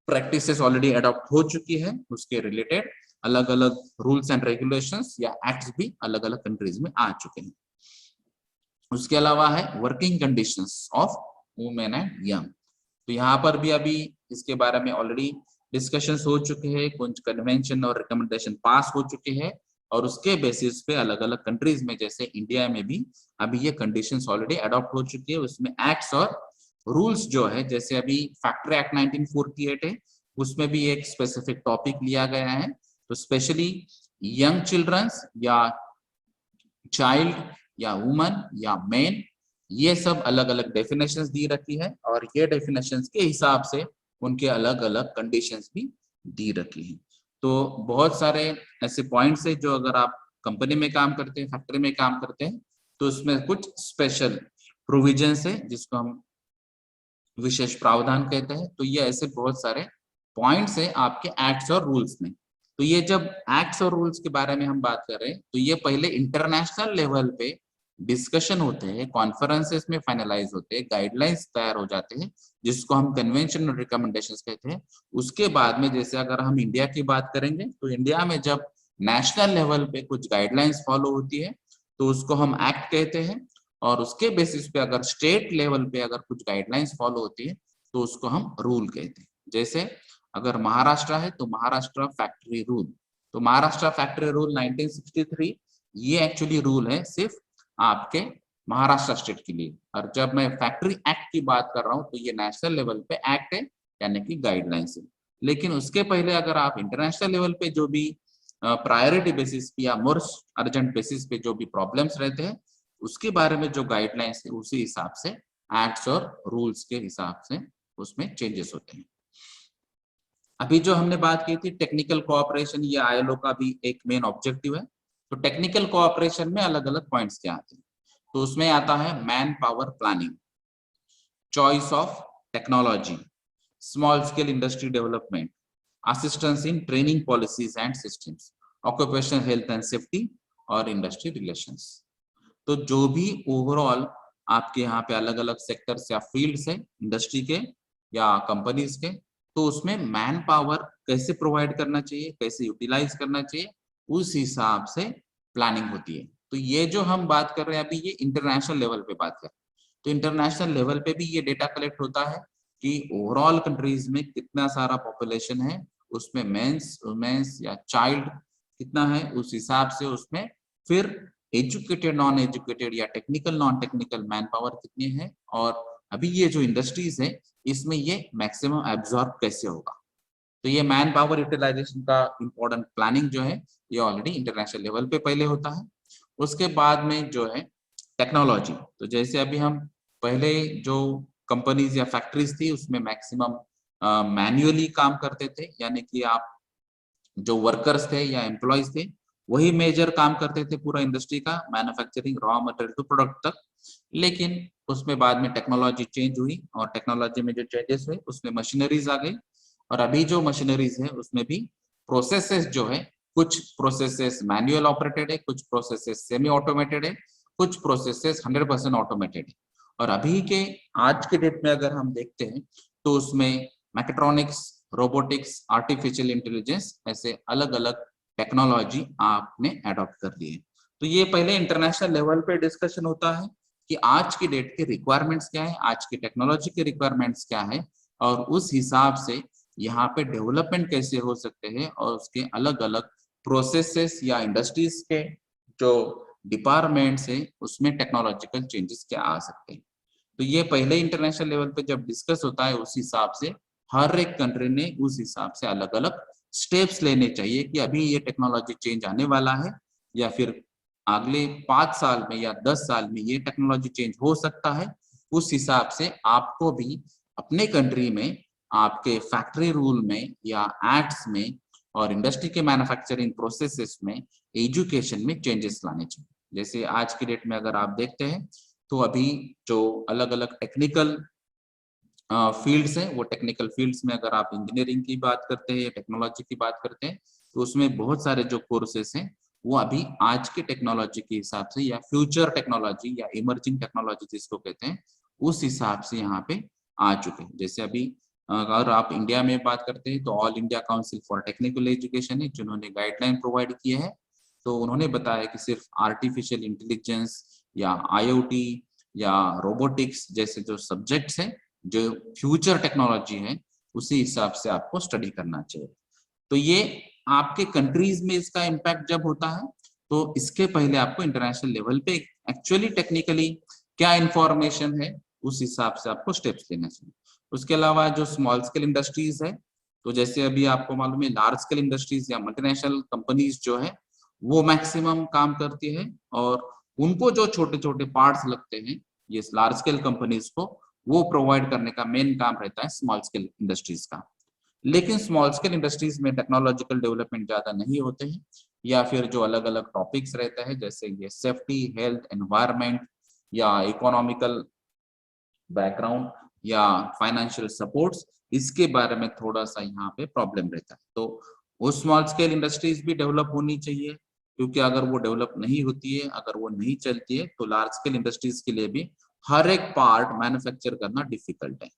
प्रैक्टिसेस ऑलरेडी अडॉप्ट हो चुकी है। उसके रिलेटेड अलग अलग रूल्स एंड रेगुलेशंस या एक्ट्स भी अलग अलग कंट्रीज में आ चुके हैं। उसके अलावा है working conditions of women and young. तो यहाँ पर भी अभी इसके बारे में ऑलरेडी डिस्कशंस हो चुके हैं, कुछ कन्वेंशन और रिकमेंडेशन पास हो चुके हैं और उसके बेसिस पे अलग अलग कंट्रीज में, जैसे इंडिया में भी अभी ये कंडीशंस ऑलरेडी अडॉप्ट हो चुकी है। उसमें एक्ट्स और रूल्स जो है, जैसे अभी फैक्ट्री एक्ट 1948 है, उसमें भी एक स्पेसिफिक टॉपिक लिया गया है। तो स्पेशली यंग चिल्ड्रंस या चाइल्ड या वुमन या मैन, ये सब अलग अलग डेफिनेशंस दी रखी है और ये डेफिनेशंस के हिसाब से उनके अलग अलग कंडीशंस भी दी रखी है। तो बहुत सारे ऐसे पॉइंट्स है जो अगर आप कंपनी में काम करते हैं, फैक्ट्री में काम करते हैं, तो उसमें कुछ स्पेशल प्रोविजंस है जिसको हम विशेष प्रावधान कहते हैं। तो ये ऐसे बहुत सारे पॉइंट्स है आपके एक्ट्स और रूल्स में। तो ये जब एक्ट्स और रूल्स के बारे में हम बात कर रहे हैं तो ये पहले इंटरनेशनल लेवल पे डिस्कशन होते हैं, कॉन्फ्रेंसेस में फाइनलाइज होते हैं, गाइडलाइंस तैयार हो जाते हैं जिसको हम कन्वेंशन और रिकमेंडेशंस कहते हैं। उसके बाद में जैसे अगर हम इंडिया की बात करेंगे तो इंडिया में जब नेशनल लेवल पे कुछ गाइडलाइंस फॉलो होती है तो उसको हम एक्ट कहते हैं और उसके बेसिस पे अगर स्टेट लेवल पे अगर कुछ गाइडलाइंस फॉलो होती है तो उसको हम रूल कहते हैं। जैसे अगर महाराष्ट्र है तो महाराष्ट्र फैक्ट्री रूल। तो महाराष्ट्र फैक्ट्री रूल 1963 ये एक्चुअली रूल है सिर्फ आपके महाराष्ट्र स्टेट के लिए। और जब मैं फैक्ट्री एक्ट की बात कर रहा हूँ तो ये नेशनल लेवल पे एक्ट है, यानी कि गाइडलाइंस है। लेकिन उसके पहले अगर आप इंटरनेशनल लेवल पे जो भी प्रायोरिटी बेसिस पे या मोस्ट अर्जेंट बेसिस पे जो भी प्रॉब्लम्स रहते हैं उसके बारे में जो गाइडलाइंस है उसी हिसाब से एक्ट्स और रूल्स के हिसाब से उसमें चेंजेस होते हैं। अभी जो हमने बात की थी टेक्निकल कोऑपरेशन, ये आईएलओ का भी एक मेन ऑब्जेक्टिव है। तो टेक्निकल कोऑपरेशन में अलग अलग पॉइंट्स क्या आते हैं, तो उसमें आता है man power planning, choice of technology, small scale industry development, assistance in training policies and systems, occupational health and safety और इंडस्ट्री रिलेशंस। तो जो भी ओवरऑल आपके यहाँ पे अलग अलग सेक्टर्स या फील्ड्स है इंडस्ट्री के या कंपनीज के, तो उसमें मैन पावर कैसे प्रोवाइड करना चाहिए, कैसे यूटिलाइज करना चाहिए, उस हिसाब से प्लानिंग होती है। तो ये जो हम बात कर रहे हैं अभी ये इंटरनेशनल लेवल पे बात कर रहे हैं। तो इंटरनेशनल लेवल पे भी ये डेटा कलेक्ट होता है कि ओवरऑल कंट्रीज में कितना सारा पॉपुलेशन है, उसमें मेंस वुमेन्स या चाइल्ड कितना है, उस हिसाब से उसमें फिर एजुकेटेड नॉन एजुकेटेड या technical non technical man power कितनी है और अभी ये जो इंडस्ट्रीज है इसमें ये मैक्सिमम एब्जॉर्ब कैसे होगा। तो ये मैन पावर यूटिलाइजेशन का इंपॉर्टेंट प्लानिंग जो है ये ऑलरेडी इंटरनेशनल लेवल पे पहले होता है। उसके बाद में जो है टेक्नोलॉजी, तो जैसे अभी हम पहले जो कंपनीज या फैक्ट्रीज थी उसमें मैक्सिमम मैन्युअली काम करते थे, यानी कि आप जो वर्कर्स थे या एम्प्लॉयज थे वही मेजर काम करते थे पूरा इंडस्ट्री का, manufacturing raw material to product तक। लेकिन उसमें बाद में टेक्नोलॉजी चेंज हुई और टेक्नोलॉजी में जो चेंजेस हुए उसमें मशीनरीज आ गई, और अभी जो मशीनरीज है उसमें भी प्रोसेसेस जो है, कुछ प्रोसेसेस मैनुअल ऑपरेटेड है, कुछ प्रोसेसेस सेमी ऑटोमेटेड है, कुछ प्रोसेसेस 100% ऑटोमेटेड है। और अभी के आज के डेट में अगर हम देखते हैं तो उसमें मैकेट्रॉनिक्स, रोबोटिक्स, आर्टिफिशियल इंटेलिजेंस ऐसे अलग अलग टेक्नोलॉजी आपने अडॉप्ट कर ली है। तो ये पहले इंटरनेशनल लेवल पे डिस्कशन होता है कि आज की डेट के रिक्वायरमेंट्स क्या है, आज की टेक्नोलॉजी के रिक्वायरमेंट्स क्या है, और उस हिसाब से यहाँ पे डेवलपमेंट कैसे हो सकते हैं, और उसके अलग अलग प्रोसेसेस या इंडस्ट्रीज के जो डिपार्टमेंट्स है उसमें टेक्नोलॉजिकल चेंजेस क्या आ सकते हैं। तो ये पहले इंटरनेशनल लेवल पे जब डिस्कस होता है उस हिसाब से हर एक कंट्री ने उस हिसाब से अलग अलग स्टेप्स लेने चाहिए कि अभी ये टेक्नोलॉजी चेंज आने वाला है, या फिर अगले 5 साल में या 10 साल में ये टेक्नोलॉजी चेंज हो सकता है। उस हिसाब से आपको भी अपने कंट्री में, आपके फैक्ट्री रूल में या एक्ट्स में और इंडस्ट्री के मैन्युफैक्चरिंग प्रोसेसेस में, एजुकेशन में चेंजेस लाने चाहिए। जैसे आज की डेट में अगर आप देखते हैं तो अभी जो अलग अलग टेक्निकल फील्ड्स हैं, वो टेक्निकल फील्ड्स में अगर आप इंजीनियरिंग की बात करते हैं या टेक्नोलॉजी की बात करते हैं तो उसमें बहुत सारे जो कोर्सेस हैं वो अभी आज की टेक्नोलॉजी के हिसाब से या फ्यूचर टेक्नोलॉजी या इमर्जिंग टेक्नोलॉजी जिसको कहते हैं उस हिसाब से यहाँ पे आ चुके हैं। जैसे अभी अगर आप इंडिया में बात करते हैं तो all India council for technical education है जिन्होंने गाइडलाइन प्रोवाइड किए हैं। तो उन्होंने बताया कि सिर्फ आर्टिफिशियल इंटेलिजेंस या IoT या रोबोटिक्स जैसे जो सब्जेक्ट्स हैं, जो फ्यूचर टेक्नोलॉजी है, उसी हिसाब से आपको स्टडी करना चाहिए। तो ये आपके कंट्रीज में इसका इम्पैक्ट जब होता है तो इसके पहले आपको इंटरनेशनल लेवल पे एक्चुअली टेक्निकली क्या इंफॉर्मेशन है उस हिसाब से आपको स्टेप्स लेना चाहिए। उसके अलावा जो स्मॉल स्केल इंडस्ट्रीज है, तो जैसे अभी आपको मालूम है लार्ज स्केल इंडस्ट्रीज या मल्टीनेशनल कंपनीज जो है वो मैक्सिमम काम करती है, और उनको जो छोटे छोटे पार्ट्स लगते हैं ये लार्ज स्केल कंपनीज को वो प्रोवाइड करने का मेन काम रहता है स्मॉल स्केल इंडस्ट्रीज का। लेकिन स्मॉल स्केल इंडस्ट्रीज में टेक्नोलॉजिकल डेवलपमेंट ज्यादा नहीं होते हैं, या फिर जो अलग अलग टॉपिक्स रहते हैं जैसे ये सेफ्टी, हेल्थ, एनवायरनमेंट या इकोनॉमिकल बैकग्राउंड या फाइनेंशियल सपोर्ट्स, इसके बारे में थोड़ा सा यहाँ पे प्रॉब्लम रहता है। तो वो स्मॉल स्केल इंडस्ट्रीज भी डेवलप होनी चाहिए, क्योंकि अगर वो डेवलप नहीं होती है, अगर वो नहीं चलती है तो लार्ज स्केल इंडस्ट्रीज के लिए भी हर एक पार्ट मैन्युफैक्चर करना डिफिकल्ट है।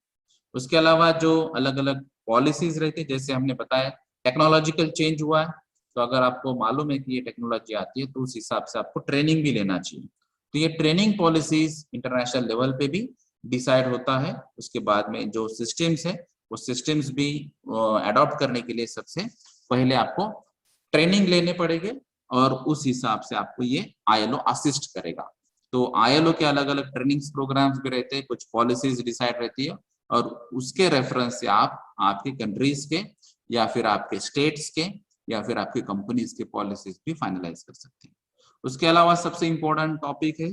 उसके अलावा जो अलग अलग पॉलिसीज रहती है, जैसे हमने बताया टेक्नोलॉजिकल चेंज हुआ है, तो अगर आपको मालूम है कि ये टेक्नोलॉजी आती है तो उस हिसाब से आपको ट्रेनिंग भी लेना चाहिए। तो ये ट्रेनिंग पॉलिसीज इंटरनेशनल लेवल पे भी डिसाइड होता है। उसके बाद में जो सिस्टम्स है वो सिस्टम्स भी अडॉप्ट करने के लिए सबसे पहले आपको ट्रेनिंग लेने पड़ेंगे, और उस हिसाब से आपको ये ILO असिस्ट करेगा। तो ILO के अलग अलग ट्रेनिंग्स प्रोग्राम्स भी रहते हैं, कुछ पॉलिसीज डिसाइड रहती है, और उसके रेफरेंस से आप आपके कंट्रीज के या फिर आपके स्टेट्स के या फिर आपकी कंपनीज के पॉलिसीज भी फाइनलाइज कर सकते हैं। उसके अलावा सबसे इम्पोर्टेंट टॉपिक है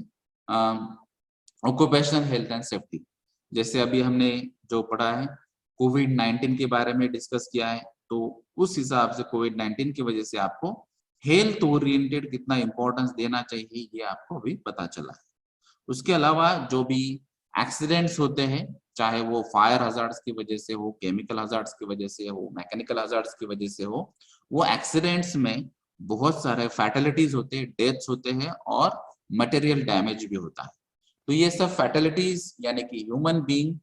ऑक्यूपेशनल हेल्थ एंड सेफ्टी। जैसे अभी हमने जो पढ़ा है कोविड-19 के बारे में डिस्कस किया है, तो उस हिसाब से कोविड-19 की वजह से आपको हेल्थ ओरिएंटेड कितना इंपॉर्टेंस देना चाहिए ये आपको अभी पता चला है। उसके अलावा जो भी एक्सीडेंट्स होते हैं, चाहे वो फायर हजार्ड्स की वजह से हो, केमिकल हजार्ड्स की वजह से हो, मैकेनिकल हजार्ड्स की वजह से हो, वो एक्सीडेंट्स में बहुत सारे फैटेलिटीज होते हैं, डेथ्स होते हैं और मटेरियल डैमेज भी होता है। तो ये सब फैटेलिटीज यानी कि ह्यूमन बीइंग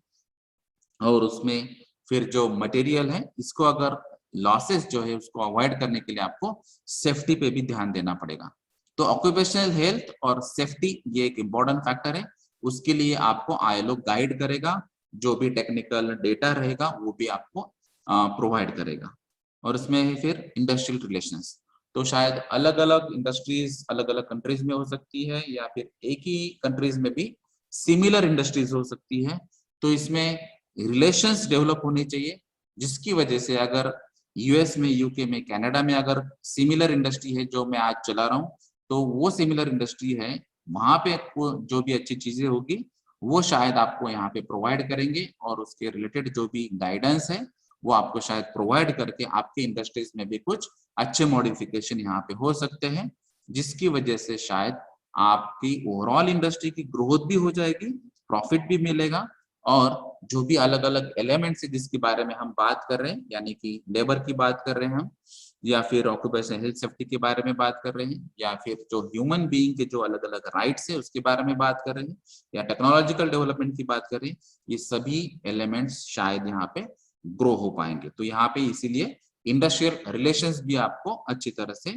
और उसमें फिर जो मटेरियल है, इसको अगर लॉसेस जो है उसको अवॉइड करने के लिए आपको सेफ्टी पे भी ध्यान देना पड़ेगा। तो ऑक्यूपेशनल हेल्थ और सेफ्टी ये एक इम्पोर्टेंट फैक्टर है, उसके लिए आपको ILO गाइड करेगा, जो भी टेक्निकल डेटा रहेगा वो भी आपको प्रोवाइड करेगा। और इसमें फिर इंडस्ट्रियल रिलेशंस, तो शायद अलग अलग इंडस्ट्रीज अलग अलग कंट्रीज में हो सकती है, या फिर एक ही कंट्रीज में भी सिमिलर इंडस्ट्रीज हो सकती है। तो इसमें रिलेशंस डेवलप होने चाहिए, जिसकी वजह से अगर यूएस में, यूके में, कनाडा में अगर सिमिलर इंडस्ट्री है जो मैं आज चला रहा हूँ, तो वो सिमिलर इंडस्ट्री है, वहां पे जो भी अच्छी चीजें होगी वो शायद आपको यहाँ पे प्रोवाइड करेंगे, और उसके रिलेटेड जो भी गाइडेंस है वो आपको शायद प्रोवाइड करके आपके इंडस्ट्रीज में भी कुछ अच्छे मॉडिफिकेशन यहाँ पे हो सकते हैं, जिसकी वजह से शायद आपकी ओवरऑल इंडस्ट्री की ग्रोथ भी हो जाएगी, प्रॉफिट भी मिलेगा, और जो भी अलग अलग एलिमेंट्स है जिसके बारे में हम बात कर रहे हैं, यानी कि लेबर की बात कर रहे हैं हम, या फिर ऑक्यूपेशनल हेल्थ सेफ्टी के बारे में बात कर रहे हैं, या फिर जो ह्यूमन बीइंग के जो अलग अलग राइट्स है उसके बारे में बात कर रहे हैं, या टेक्नोलॉजिकल डेवलपमेंट की बात कर रहे हैं, ये सभी एलिमेंट्स शायद यहाँ पे ग्रो हो पाएंगे। तो यहाँ पे इसीलिए इंडस्ट्रियल रिलेशंस भी आपको अच्छी तरह से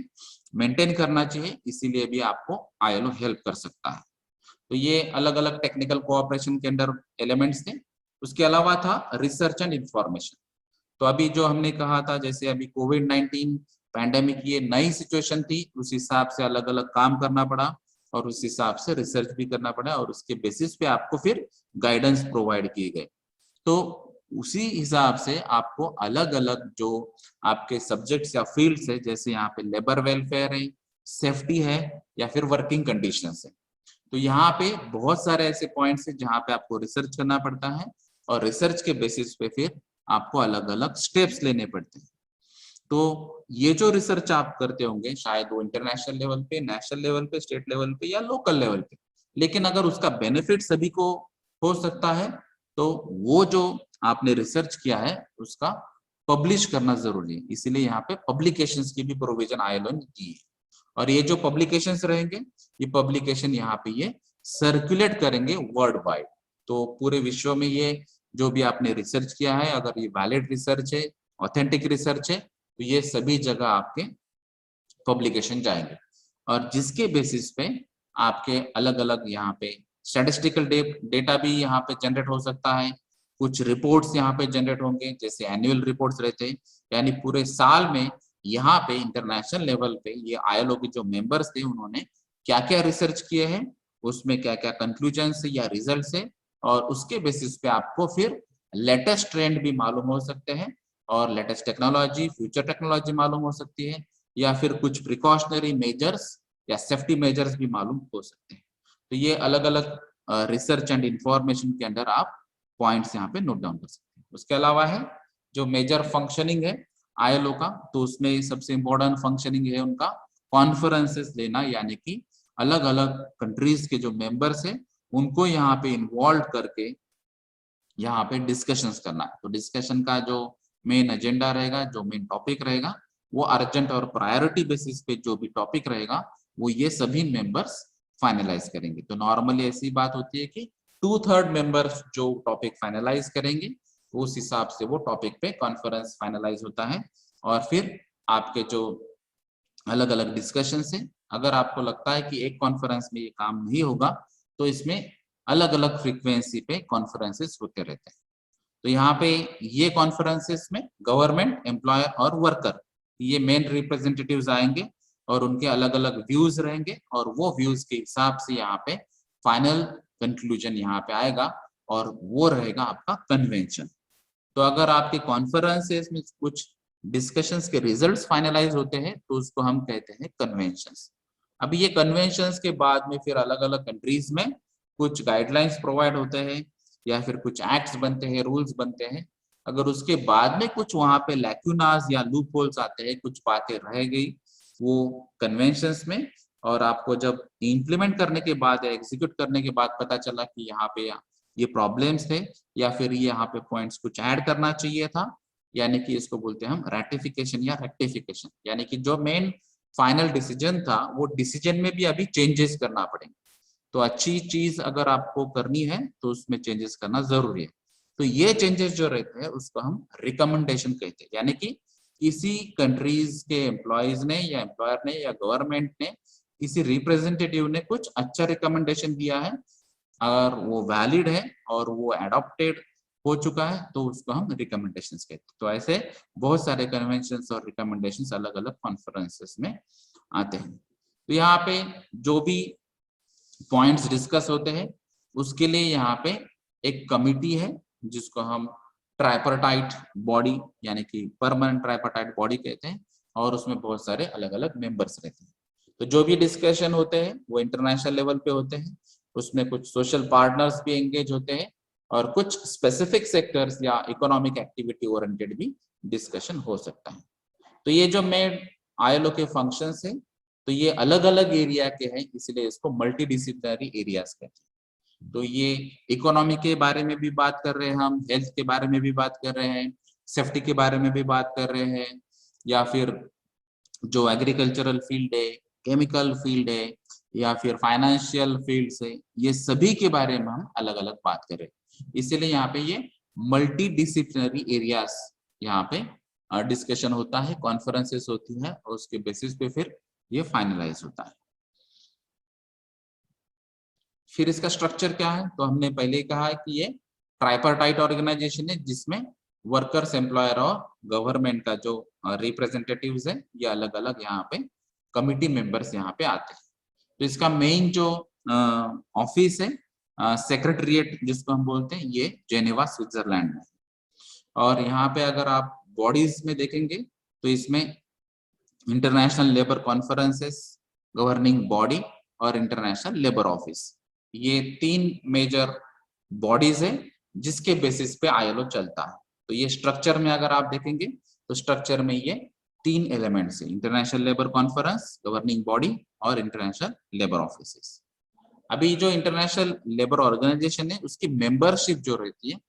मेंटेन करना चाहिए, इसीलिए भी आपको ILO हेल्प कर सकता है। तो ये अलग अलग टेक्निकल कोऑपरेशन के अंदर एलिमेंट्स थे। उसके अलावा था रिसर्च एंड इंफॉर्मेशन। तो अभी जो हमने कहा था, जैसे अभी कोविड-19 पैंडेमिक ये नई सिचुएशन थी, उस हिसाब से अलग अलग काम करना पड़ा, और उस हिसाब से रिसर्च भी करना पड़ा, और उसके बेसिस पे आपको फिर गाइडेंस प्रोवाइड किए गए। तो उसी हिसाब से आपको अलग अलग जो आपके सब्जेक्ट्स या फील्ड्स है, जैसे यहाँ पे लेबर वेलफेयर है, सेफ्टी है, या फिर वर्किंग कंडीशंस है, तो यहाँ पे बहुत सारे ऐसे पॉइंट्स हैं जहाँ पे आपको रिसर्च करना पड़ता है, और रिसर्च के बेसिस पे फिर आपको अलग अलग स्टेप्स लेने पड़ते हैं। तो ये जो रिसर्च आप करते होंगे शायद वो इंटरनेशनल लेवल पे, नेशनल लेवल पे, स्टेट लेवल पे, या लोकल लेवल पे, लेकिन अगर उसका बेनिफिट सभी को हो सकता है, तो वो जो आपने रिसर्च किया है उसका पब्लिश करना जरूरी है। इसीलिए यहाँ पे पब्लिकेशंस की भी प्रोविजन ILO ने की है, और ये जो पब्लिकेशंस रहेंगे, ये पब्लिकेशन यहाँ पे ये सर्कुलेट करेंगे वर्ल्ड वाइड। तो पूरे विश्व में ये जो भी आपने रिसर्च किया है, अगर ये वैलिड रिसर्च है, ऑथेंटिक रिसर्च है, तो ये सभी जगह आपके पब्लिकेशन जाएंगे, और जिसके बेसिस पे आपके अलग अलग यहाँ पे स्टैटिस्टिकल डेटा भी यहाँ पे जनरेट हो सकता है, कुछ रिपोर्ट्स यहाँ पे जनरेट होंगे, जैसे एनुअल रिपोर्ट्स रहते हैं, यानी पूरे साल में यहाँ पे इंटरनेशनल लेवल पे ये ILO के जो मेंबर्स थे उन्होंने क्या क्या रिसर्च किए हैं, उसमें क्या क्या कंक्लूजन्स या रिजल्ट्स है, और उसके बेसिस पे आपको फिर लेटेस्ट ट्रेंड भी मालूम हो सकते हैं, और लेटेस्ट टेक्नोलॉजी, फ्यूचर टेक्नोलॉजी मालूम हो सकती है, या फिर कुछ प्रिकॉशनरी मेजर्स या सेफ्टी मेजर्स भी मालूम हो सकते हैं। तो ये अलग अलग रिसर्च एंड इंफॉर्मेशन के अंदर आप पॉइंट्स यहाँ पे नोट डाउन कर सकते हैं। उसके अलावा है जो मेजर फंक्शनिंग है ILO का, तो उसमें सबसे इम्पोर्टेंट फंक्शनिंग है उनका कॉन्फ्रेंसेस लेना, यानी कि अलग अलग कंट्रीज के जो मेंबर्स है उनको यहाँ पे इन्वॉल्व करके यहाँ पे डिस्कशंस करना है। तो डिस्कशन का जो मेन एजेंडा रहेगा, जो मेन टॉपिक रहेगा, वो अर्जेंट और प्रायोरिटी बेसिस पे जो भी टॉपिक रहेगा वो ये सभी मेंबर्स फाइनलाइज करेंगे। तो नॉर्मली ऐसी बात होती है कि 2/3 मेंबर्स जो टॉपिक फाइनलाइज करेंगे, उस हिसाब से वो टॉपिक पे कॉन्फ्रेंस फाइनलाइज होता है, और फिर आपके जो अलग अलग डिस्कशन है, अगर आपको लगता है कि एक कॉन्फ्रेंस में ये काम नहीं होगा, तो इसमें अलग अलग फ्रीक्वेंसी पे कॉन्फ्रेंसेस होते रहते हैं। तो यहाँ पे ये कॉन्फ्रेंसेस में गवर्नमेंट, एम्प्लॉयर और वर्कर, ये मेन रिप्रेजेंटेटिव्स आएंगे, और उनके अलग अलग व्यूज रहेंगे, और वो व्यूज के हिसाब से यहाँ पे फाइनल कंक्लूजन यहाँ पे आएगा, और वो रहेगा आपका कन्वेंशन। तो अगर आपके कॉन्फ्रेंसेस में कुछ डिस्कशंस के रिजल्ट्स फाइनलाइज होते हैं, तो उसको हम कहते हैं कन्वेंशंस। अभी ये कन्वेंशंस के बाद में फिर अलग अलग कंट्रीज में कुछ गाइडलाइंस प्रोवाइड होते हैं, या फिर कुछ एक्ट्स बनते हैं, रूल्स बनते हैं। अगर उसके बाद में कुछ वहां पे लैक्यूनास या लूप होल्स आते हैं, कुछ बातें रह गई वो कन्वेंशंस में, और आपको जब इम्प्लीमेंट करने के बाद या एग्जीक्यूट करने के बाद पता चला कि यहाँ पे ये प्रॉब्लम्स थे, या फिर ये यहाँ पे पॉइंट्स कुछ ऐड करना चाहिए था, यानी कि इसको बोलते हैं हम रैटिफिकेशन या रेक्टिफिकेशन, यानी कि जो मेन फाइनल डिसीजन था वो डिसीजन में भी अभी चेंजेस करना पड़ेंगे। तो अच्छी चीज अगर आपको करनी है तो उसमें चेंजेस करना जरूरी है। तो ये चेंजेस जो रहते हैं उसको हम रिकमेंडेशन कहते हैं, यानी कि किसी कंट्रीज के एम्प्लॉयज ने या एम्प्लॉयर ने या गवर्नमेंट ने किसी रिप्रेजेंटेटिव ने कुछ अच्छा रिकमेंडेशन दिया है, अगर वो वैलिड है और वो एडॉप्टेड हो चुका है, तो उसको हम रिकमेंडेशंस कहते हैं। तो ऐसे बहुत सारे कन्वेंशंस और रिकमेंडेशंस अलग अलग कॉन्फ्रेंसेस में आते हैं। तो यहाँ पे जो भी पॉइंट्स डिस्कस होते हैं उसके लिए यहाँ पे एक कमिटी है जिसको हम ट्राइपार्टाइट बॉडी यानी कि परमानेंट ट्राइपार्टाइट बॉडी कहते हैं, और उसमें बहुत सारे अलग अलग मेंबर्स रहते हैं। तो जो भी डिस्कशन होते हैं वो इंटरनेशनल लेवल पे होते हैं, उसमें कुछ सोशल पार्टनर्स भी एंगेज होते हैं और कुछ स्पेसिफिक सेक्टर्स या इकोनॉमिक एक्टिविटी ओरिएंटेड भी डिस्कशन हो सकता है। तो ये जो मेन आईएलओ के फंक्शंस है, तो ये अलग अलग एरिया के हैं, इसलिए इसको मल्टी डिसिप्लिनरी एरियाज कहते हैं। तो ये इकोनॉमी के बारे में भी बात कर रहे हैं, हम हेल्थ के बारे में भी बात कर रहे हैं, सेफ्टी के बारे में भी बात कर रहे हैं, या फिर जो एग्रीकल्चरल फील्ड है, केमिकल फील्ड है, या फिर फाइनेंशियल फील्ड से, ये सभी के बारे में हम अलग अलग बात कर रहे हैं। इसीलिए यहाँ पे ये मल्टी डिसिप्लिनरी एरियाज यहाँ पे डिस्कशन होता है, कॉन्फ्रेंसेस होती है, और उसके बेसिस पे फिर ये फाइनलाइज होता है। फिर इसका स्ट्रक्चर क्या है, तो हमने पहले ही कहा है कि ये ट्राइपार्टाइट ऑर्गेनाइजेशन है, जिसमें वर्कर्स, एम्प्लॉयर और गवर्नमेंट का जो रिप्रेजेंटेटिव्स है, ये अलग अलग यहाँ पे कमिटी मेंबर्स यहाँ पे आते हैं। तो इसका मेन जो ऑफिस है, सेक्रेटरिएट जिसको हम बोलते हैं, ये जेनेवा स्विट्जरलैंड में। और यहाँ पे अगर आप बॉडीज में देखेंगे तो इसमें international labour conferences, governing body और इंटरनेशनल लेबर ऑफिस, ये 3 मेजर बॉडीज है जिसके बेसिस पे आईएलओ चलता है। तो ये स्ट्रक्चर में अगर आप देखेंगे तो स्ट्रक्चर में ये 3 एलिमेंट्स है, international labour conference, governing body और इंटरनेशनल लेबर ऑफिसेस। अभी जो इंटरनेशनल लेबर ऑर्गेनाइजेशन है उसकी मेंबरशिप जो रहती है,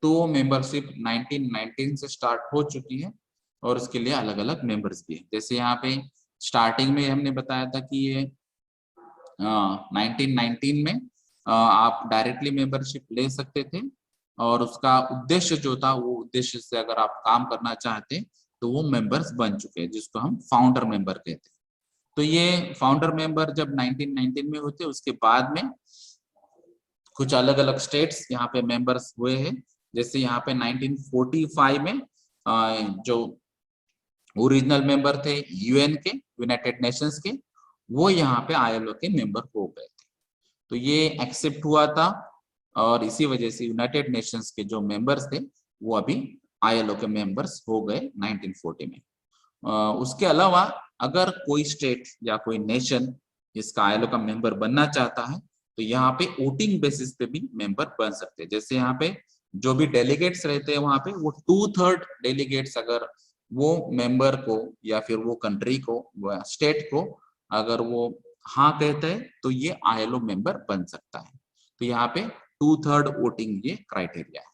तो वो मेंबरशिप 1919 से स्टार्ट हो चुकी है, और उसके लिए अलग अलग मेंबर्स भी है। जैसे यहाँ पे स्टार्टिंग में हमने बताया था कि ये 1919 में आप डायरेक्टली मेंबरशिप ले सकते थे, और उसका उद्देश्य जो था, वो उद्देश्य से अगर आप काम करना चाहते तो वो मेंबर्स बन चुके हैं, जिसको हम फाउंडर मेंबर कहते हैं। तो ये फाउंडर मेंबर जब 1919 में होते, उसके बाद में कुछ अलग अलग स्टेट्स यहाँ पे मेंबर्स हुए हैं। जैसे यहाँ पे 1945 में जो ओरिजिनल मेंबर थे यूएन के, यूनाइटेड नेशंस के, वो यहाँ पे आईएलओ के मेंबर हो गए थे। तो ये एक्सेप्ट हुआ था, और इसी वजह से यूनाइटेड नेशंस के जो मेंबर्स थे वो अभी आईएलओ के मेंबर्स हो गए 1940 में। उसके अलावा अगर कोई स्टेट या कोई नेशन जिसका आईएलओ का मेंबर बनना चाहता है, तो यहाँ पे वोटिंग बेसिस पे भी मेंबर बन सकते हैं। जैसे यहाँ पे जो भी डेलीगेट्स रहते हैं, वहां पे वो 2/3 डेलीगेट्स अगर वो मेंबर को या फिर वो कंट्री को, स्टेट को अगर वो हाँ कहते हैं, तो ये आईएलओ मेंबर बन सकता है। तो यहाँ पे 2/3 वोटिंग ये क्राइटेरिया है।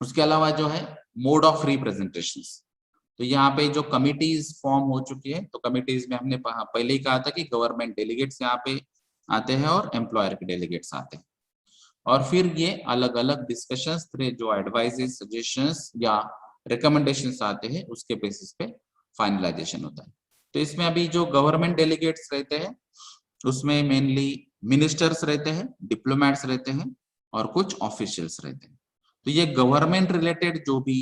उसके अलावा जो है मोड ऑफ रिप्रेजेंटेशन, तो यहाँ पे जो कमिटीज फॉर्म हो चुकी है, तो कमिटीज में हमने पहले ही कहा था कि गवर्नमेंट डेलीगेट्स यहाँ पे आते हैं और एम्प्लॉयर के डेलीगेट्स आते हैं, और फिर ये अलग अलग डिस्कशंस थे, जो एडवाइजेस, सजेशंस या रिकमेंडेशंस आते हैं, उसके बेसिस पे फाइनलाइजेशन होता है। तो इसमें अभी जो गवर्नमेंट डेलीगेट्स रहते हैं, उसमें मेनली मिनिस्टर्स रहते हैं, डिप्लोमेट्स रहते हैं, और कुछ ऑफिशियल्स रहते हैं। तो ये गवर्नमेंट रिलेटेड जो भी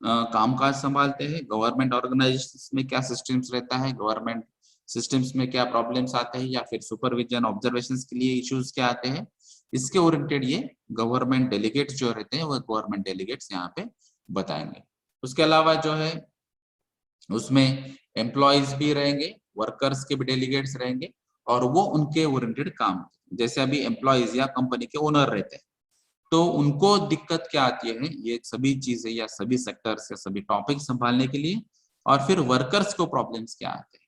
कामकाज संभालते हैं, गवर्नमेंट ऑर्गेनाइजेशंस में क्या सिस्टम्स रहता है, गवर्नमेंट सिस्टम्स में क्या प्रॉब्लम्स आते हैं, या फिर सुपरविजन ऑब्जर्वेशंस के लिए इश्यूज क्या आते हैं, इसके ओरिएंटेड ये गवर्नमेंट डेलीगेट्स जो रहते हैं वो गवर्नमेंट डेलीगेट्स यहाँ पे बताएंगे। उसके अलावा जो है उसमें एम्प्लॉयज भी रहेंगे, वर्कर्स के भी डेलीगेट्स रहेंगे, और वो उनके ओरिएंटेड काम, जैसे अभी एम्प्लॉयज या कंपनी के ओनर रहते हैं, तो उनको दिक्कत क्या आती है, ये सभी चीजें या सभी सेक्टर्स या सभी टॉपिक संभालने के लिए, और फिर वर्कर्स को प्रॉब्लम्स क्या आते हैं।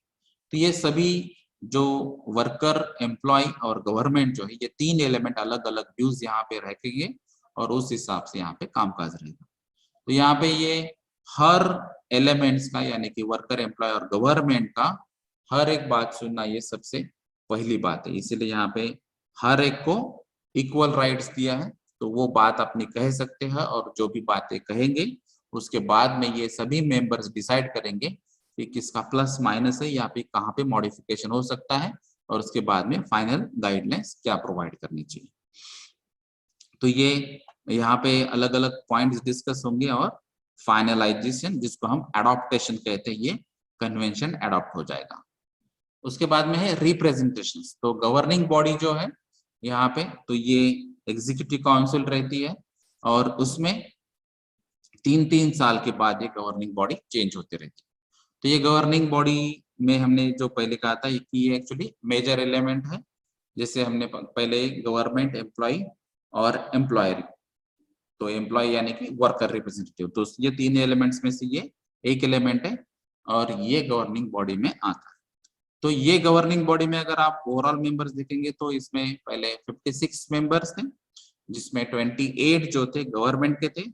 तो ये सभी जो वर्कर, एम्प्लॉय और गवर्नमेंट जो है, ये 3 एलिमेंट अलग अलग व्यूज यहाँ पे रखेंगे, और उस हिसाब से यहाँ पे कामकाज रहेगा। तो यहाँ पे ये हर एलिमेंट्स का, यानी कि वर्कर, एम्प्लॉय और गवर्नमेंट का हर एक बात सुनना, ये सबसे पहली बात है। इसीलिए यहाँ पे हर एक को इक्वल राइट्स दिया है, तो वो बात अपनी कह सकते हैं, और जो भी बातें कहेंगे उसके बाद में ये सभी मेंबर्स डिसाइड करेंगे कि किसका प्लस माइनस है, या फिर कहाँ पे मॉडिफिकेशन हो सकता है, और उसके बाद में फाइनल गाइडलाइंस क्या प्रोवाइड करनी चाहिए। तो ये यहाँ पे अलग अलग पॉइंट्स डिस्कस होंगे, और फाइनलाइजेशन, जिसको हम एडॉप्टेशन कहते हैं, ये कन्वेंशन एडॉप्ट हो जाएगा। उसके बाद में है रिप्रेजेंटेशन। तो गवर्निंग बॉडी जो है यहाँ पे, तो ये एग्जीक्यूटिव काउंसिल रहती है, और उसमें 3-3 साल के बाद ये गवर्निंग बॉडी चेंज होती रहती है। तो ये गवर्निंग बॉडी में हमने जो पहले कहा था कि ये एक्चुअली मेजर एलिमेंट है, जैसे हमने पहले गवर्नमेंट एम्प्लॉय और एम्प्लॉयर, तो एम्प्लॉय यानी कि वर्कर रिप्रेजेंटेटिव, तो ये 3 एलिमेंट्स में से ये एक एलिमेंट है और ये गवर्निंग बॉडी में आता है। तो ये गवर्निंग बॉडी में अगर आप ओवरऑल मेंबर्स देखेंगे तो इसमें पहले 56 मेंबर्स थे, जिसमें 28 जो थे गवर्नमेंट के थे,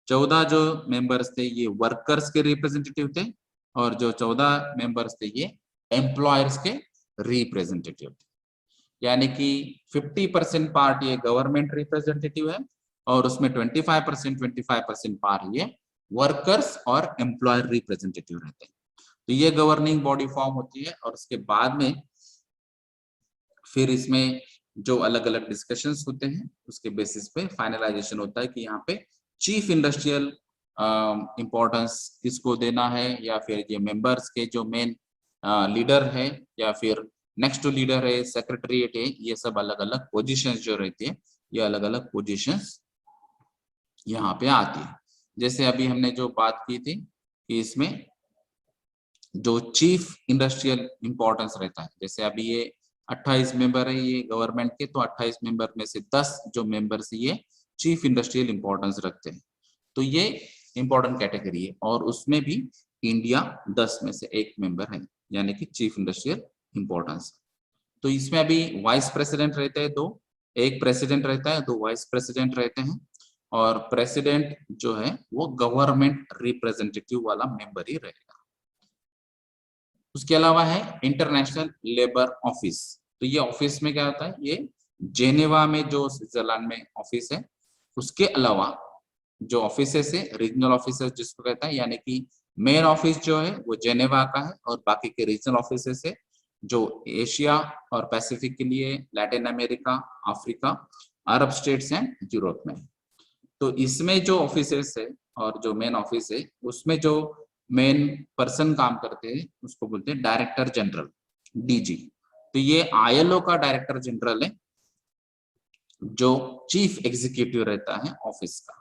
14 जो मेंबर्स थे ये वर्कर्स के रिप्रेजेंटेटिव थे और जो 14 मेंबर्स थे ये एम्प्लॉयर्स के रिप्रेजेंटेटिव थे। यानी कि 50% पार्ट ये गवर्नमेंट रिप्रेजेंटेटिव है और उसमें 25% पार्ट ये वर्कर्स और एम्प्लॉयर रिप्रेजेंटेटिव रहते हैं। तो ये गवर्निंग बॉडी फॉर्म होती है और उसके बाद में फिर इसमें जो अलग अलग डिस्कशंस होते हैं उसके बेसिस पे फाइनलाइजेशन होता है कि यहाँ पे चीफ इंडस्ट्रियल इम्पोर्टेंस किसको देना है, या फिर ये मेंबर्स के जो मेन लीडर है या फिर नेक्स्ट टू लीडर है, सेक्रेटरीट है, ये सब अलग अलग पोजीशंस जो रहती है ये अलग अलग पोजीशंस यहाँ पे आती है। जैसे अभी हमने जो बात की थी कि इसमें जो चीफ इंडस्ट्रियल इम्पोर्टेंस रहता है, जैसे अभी ये 28 मेंबर है ये गवर्नमेंट के, तो 28 मेंबर में से 10 जो मेंबर्स ये चीफ इंडस्ट्रियल इम्पोर्टेंस रखते हैं, तो ये इंपॉर्टेंट कैटेगरी है और उसमें भी इंडिया 10 में से एक मेंबर है, यानी कि चीफ इंडस्ट्रियल इम्पोर्टेंस। तो इसमें अभी वाइस प्रेसिडेंट रहते हैं 2, एक प्रेसिडेंट रहता है, 2 वाइस प्रेसिडेंट रहते हैं और प्रेसिडेंट जो है वो गवर्नमेंट रिप्रेजेंटेटिव वाला मेंबर ही रहेगा। उसके अलावा है इंटरनेशनल लेबर ऑफिस, तो ये ऑफिस में क्या होता है, ये जेनेवा में जो स्विट्जरलैंड में ऑफिस है, उसके अलावा जो ऑफिसेस है रीजनल ऑफिसेस जिसको कहता है, यानी कि मेन ऑफिस जो है वो जेनेवा का है और बाकी के रीजनल ऑफिसेस है जो एशिया और पैसिफिक के लिए, Latin America, Africa, Arab states and Europe में। तो इसमें जो ऑफिसेस है और जो मेन ऑफिस है उसमें जो मेन पर्सन काम करते हैं उसको बोलते हैं डायरेक्टर जनरल, डीजी। तो ये आईएलओ का डायरेक्टर जनरल है जो चीफ एग्जीक्यूटिव रहता है ऑफिस का।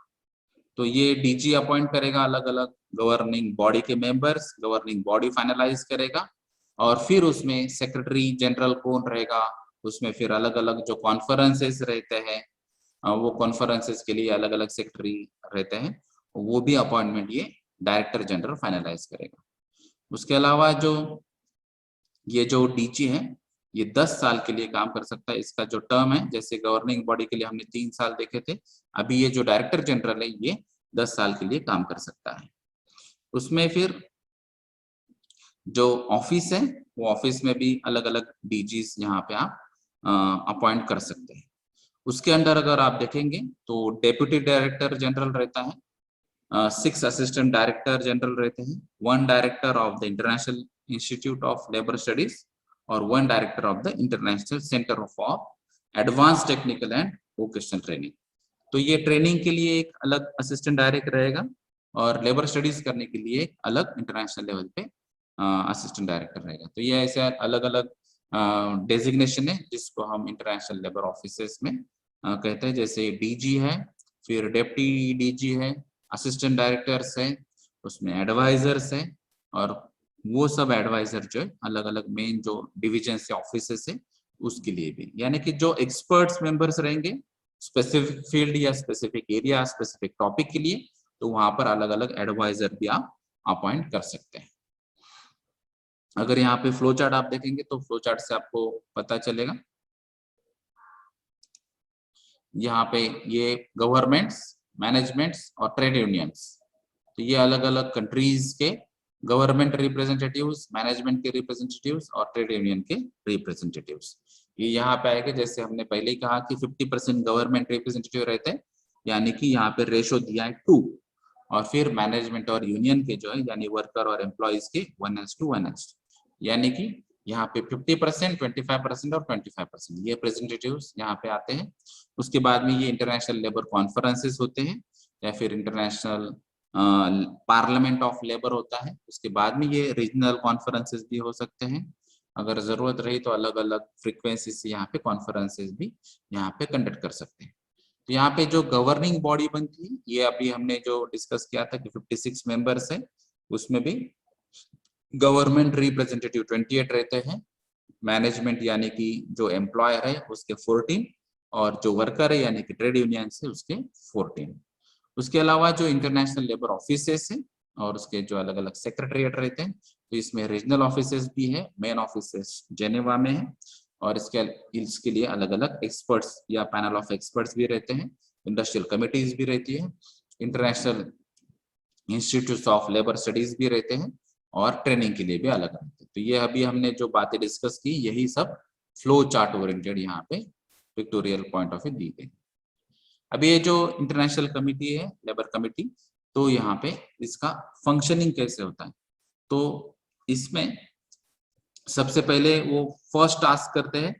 तो ये डीजी अपॉइंट करेगा अलग अलग गवर्निंग बॉडी के मेंबर्स, गवर्निंग बॉडी फाइनलाइज करेगा और फिर उसमें सेक्रेटरी जनरल कौन रहेगा, उसमें फिर अलग अलग जो कॉन्फ्रेंसेस रहते हैं वो कॉन्फ्रेंसेस के लिए अलग अलग सेक्रेटरी रहते हैं, वो भी अपॉइंटमेंट ये डायरेक्टर जनरल फाइनलाइज करेगा। उसके अलावा जो ये जो डीजी है ये 10 साल के लिए काम कर सकता है, इसका जो टर्म है, जैसे गवर्निंग बॉडी के लिए हमने 3 साल देखे थे, अभी ये जो डायरेक्टर जनरल है ये 10 साल के लिए काम कर सकता है। उसमें फिर जो ऑफिस है वो ऑफिस में भी अलग अलग डीजीज यहाँ पे आप अपॉइंट कर सकते हैं। उसके अंडर अगर आप देखेंगे तो डेप्यूटी डायरेक्टर जनरल रहता है, 6 असिस्टेंट डायरेक्टर जनरल रहते हैं, 1 director of the international institute of labour studies और 1 director of the international centre of advance technical and vocational training. तो ये ट्रेनिंग के लिए एक अलग असिस्टेंट डायरेक्टर रहेगा और लेबर स्टडीज करने के लिए एक अलग इंटरनेशनल लेवल पे असिस्टेंट डायरेक्टर रहेगा। तो ये ऐसे अलग अलग डेजिग्नेशन है जिसको हम इंटरनेशनल लेबर ऑफिसेस में कहते हैं, जैसे डीजी है, फिर डेप्टी डीजी है, असिस्टेंट डायरेक्टर्स है, उसमें एडवाइजर्स है और वो सब एडवाइजर जो है अलग अलग मेन जो डिविजन से ऑफिसेस है उसके लिए भी, यानी कि जो एक्सपर्ट्स मेंबर्स रहेंगे स्पेसिफिक फील्ड या स्पेसिफिक एरिया स्पेसिफिक टॉपिक के लिए, तो वहां पर अलग अलग एडवाइजर भी आप अपॉइंट कर सकते हैं। अगर यहाँ पे फ्लो चार्ट आप देखेंगे तो फ्लो चार्ट से आपको पता चलेगा, यहाँ पे ये गवर्नमेंट्स, मैनेजमेंट्स और ट्रेड यूनियंस, तो ये अलग अलग कंट्रीज के गवर्नमेंट रिप्रेजेंटेटिव्स, मैनेजमेंट के रिप्रेजेंटेटिव्स और ट्रेड यूनियन के रिप्रेजेंटेटिव्स ये यहाँ पे आएगा। जैसे हमने पहले ही कहा कि 50% गवर्नमेंट रिप्रेजेंटेटिव रहते हैं, यानी कि यहाँ पे रेशो दिया है 2 और फिर मैनेजमेंट और यूनियन के जो है यानी वर्कर और एम्प्लॉइज के 1:1, यानी कि यहाँ पे 50%, 25% और 25% ये रिप्रेजेंटेटिव्स यहाँ पे आते हैं। उसके बाद में ये इंटरनेशनल लेबर कॉन्फ्रेंसेस होते हैं या फिर इंटरनेशनल पार्लियामेंट ऑफ लेबर होता है। उसके बाद में ये रीजनल कॉन्फ्रेंसेस भी हो सकते हैं, अगर जरूरत रही तो अलग अलग फ्रीक्वेंसी से यहाँ पे कॉन्फ्रेंसेस भी यहाँ पे कंडक्ट कर सकते हैं। तो यहाँ पे जो गवर्निंग बॉडी बनती है, ये अभी हमने जो डिस्कस किया था कि 56 मेंबर्स है, उसमें भी गवर्नमेंट रिप्रेजेंटेटिव 28 रहते हैं, मैनेजमेंट यानी कि जो एम्प्लॉयर है उसके 14, और जो वर्कर है यानी कि ट्रेड यूनियन से उसके 14। उसके अलावा जो इंटरनेशनल लेबर ऑफिसेस है और उसके जो अलग अलग सेक्रेटरीट रहते हैं, तो इसमें रीजनल ऑफिसेस भी है, मेन ऑफिसेस जेनेवा में है, और इसके लिए अलग अलग एक्सपर्ट्स या पैनल ऑफ एक्सपर्ट्स भी रहते हैं, इंडस्ट्रियल कमिटीज भी रहती है, international institute of labour studies भी रहते हैं, और ट्रेनिंग के लिए भी अलग रहते हैं। तो ये अभी हमने जो बातें डिस्कस की, यही सब फ्लो चार्ट ओरिएंटेड यहाँ पे पिक्टोरियल पॉइंट ऑफ व्यू दी गई। अब ये जो इंटरनेशनल कमिटी है, लेबर कमिटी, तो यहाँ पे इसका फंक्शनिंग कैसे होता है, तो इसमें सबसे पहले वो फर्स्ट टास्क करते हैं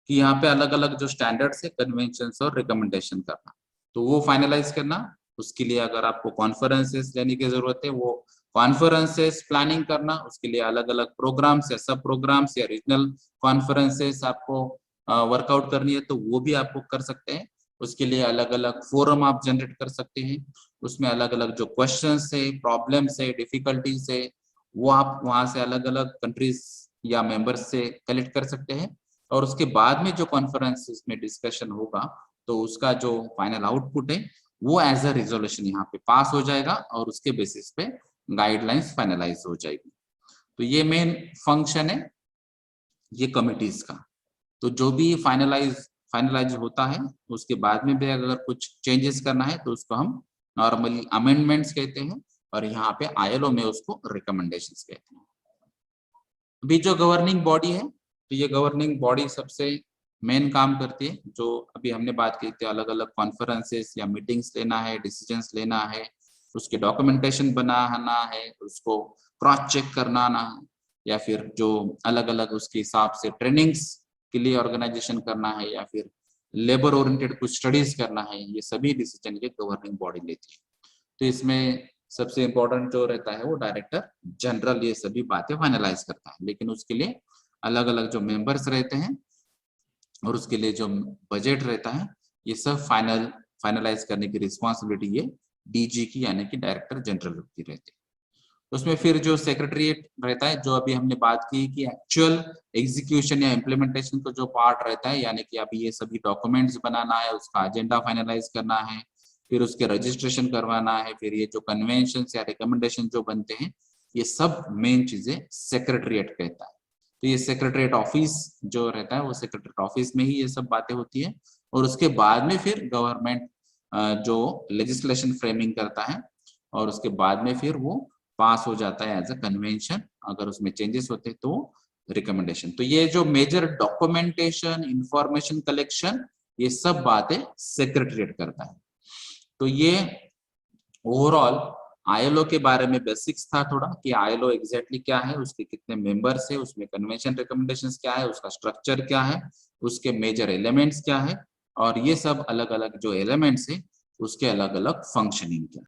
कि यहाँ पे अलग अलग जो स्टैंडर्ड्स है, कन्वेंशंस और रिकमेंडेशन करना, तो वो फाइनलाइज करना। उसके लिए अगर आपको कॉन्फ्रेंसेस लेने की जरूरत है, वो कॉन्फ्रेंसेस प्लानिंग करना, उसके लिए अलग अलग प्रोग्राम्स या सब प्रोग्राम्स या रीजनल कॉन्फ्रेंसेस आपको वर्कआउट करनी है, तो वो भी आपको कर सकते हैं। उसके लिए अलग अलग फोरम आप जनरेट कर सकते हैं, उसमें अलग अलग जो क्वेश्चंस है, प्रॉब्लम्स है, डिफिकल्टीज है, वो आप वहां से अलग अलग कंट्रीज या मेंबर्स से कलेक्ट कर सकते हैं, और उसके बाद में जो कॉन्फ्रेंस में डिस्कशन होगा, तो उसका जो फाइनल आउटपुट है वो एज अ रिजोल्यूशन यहाँ पे पास हो जाएगा, और उसके बेसिस पे गाइडलाइंस फाइनलाइज हो जाएगी। तो ये मेन फंक्शन है ये कमिटीज का। तो जो भी फाइनलाइज होता है, उसके बाद में भी अगर कुछ चेंजेस करना है, तो उसको हम नॉर्मली अमेंडमेंट्स कहते हैं, और यहाँ पे आईएलओ में उसको रिकमेंडेशंस कहते हैं। अभी जो गवर्निंग बॉडी है, तो ये गवर्निंग बॉडी सबसे मेन काम करती है, जो अभी हमने बात की थी, अलग अलग कॉन्फ्रेंसेस या मीटिंग्स लेना है, डिसीजंस लेना है, उसके डॉक्यूमेंटेशन बनाना है, उसको क्रॉस चेक करना, या फिर जो अलग अलग उसके हिसाब से ट्रेनिंग्स के लिए ऑर्गेनाइजेशन करना है, या फिर लेबर ओरिएंटेड कुछ स्टडीज करना है, ये सभी डिसीजन ये गवर्निंग बॉडी लेती है। तो इसमें सबसे इम्पोर्टेंट जो रहता है वो डायरेक्टर जनरल ये सभी बातें फाइनलाइज करता है, लेकिन उसके लिए अलग अलग जो मेंबर्स रहते हैं और उसके लिए जो बजट रहता है, ये सब फाइनलाइज करने की रिस्पॉन्सिबिलिटी ये डीजी की यानी कि डायरेक्टर जनरल की रहती है। उसमें फिर जो सेक्रेटरीट रहता है, जो अभी हमने बात की कि एक्चुअल एग्जीक्यूशन या इम्प्लीमेंटेशन का जो पार्ट रहता है, यानी कि अभी ये सभी डॉक्यूमेंट्स बनाना है, उसका एजेंडा फाइनलाइज करना है, फिर उसके रजिस्ट्रेशन करवाना है, फिर ये जो कन्वेंशन या रिकमेंडेशन जो बनते हैं, ये सब मेन चीजें सेक्रेटरीट कहता है। तो ये सेक्रेटरीट ऑफिस जो रहता है, वो सेक्रेटरीट ऑफिस में ही ये सब बातें होती है, और उसके बाद में फिर गवर्नमेंट जो लेजिस्लेशन फ्रेमिंग करता है, और उसके बाद में फिर वो पास हो जाता है एज अ कन्वेंशन, अगर उसमें चेंजेस होते हैं तो रिकमेंडेशन। तो ये जो मेजर डॉक्यूमेंटेशन, इंफॉर्मेशन कलेक्शन, ये सब बातें सेक्रेटरीट करता है। तो ये ओवरऑल आईएलओ के बारे में बेसिक्स था थोड़ा, कि आईएलओ एग्जैक्टली क्या है, उसके कितने मेंबर्स है, उसमें कन्वेंशन रिकमेंडेशंस क्या है, उसका स्ट्रक्चर क्या है, उसके मेजर एलिमेंट्स क्या है, और ये सब अलग अलग जो एलिमेंट्स है उसके अलग अलग फंक्शनिंग क्या है।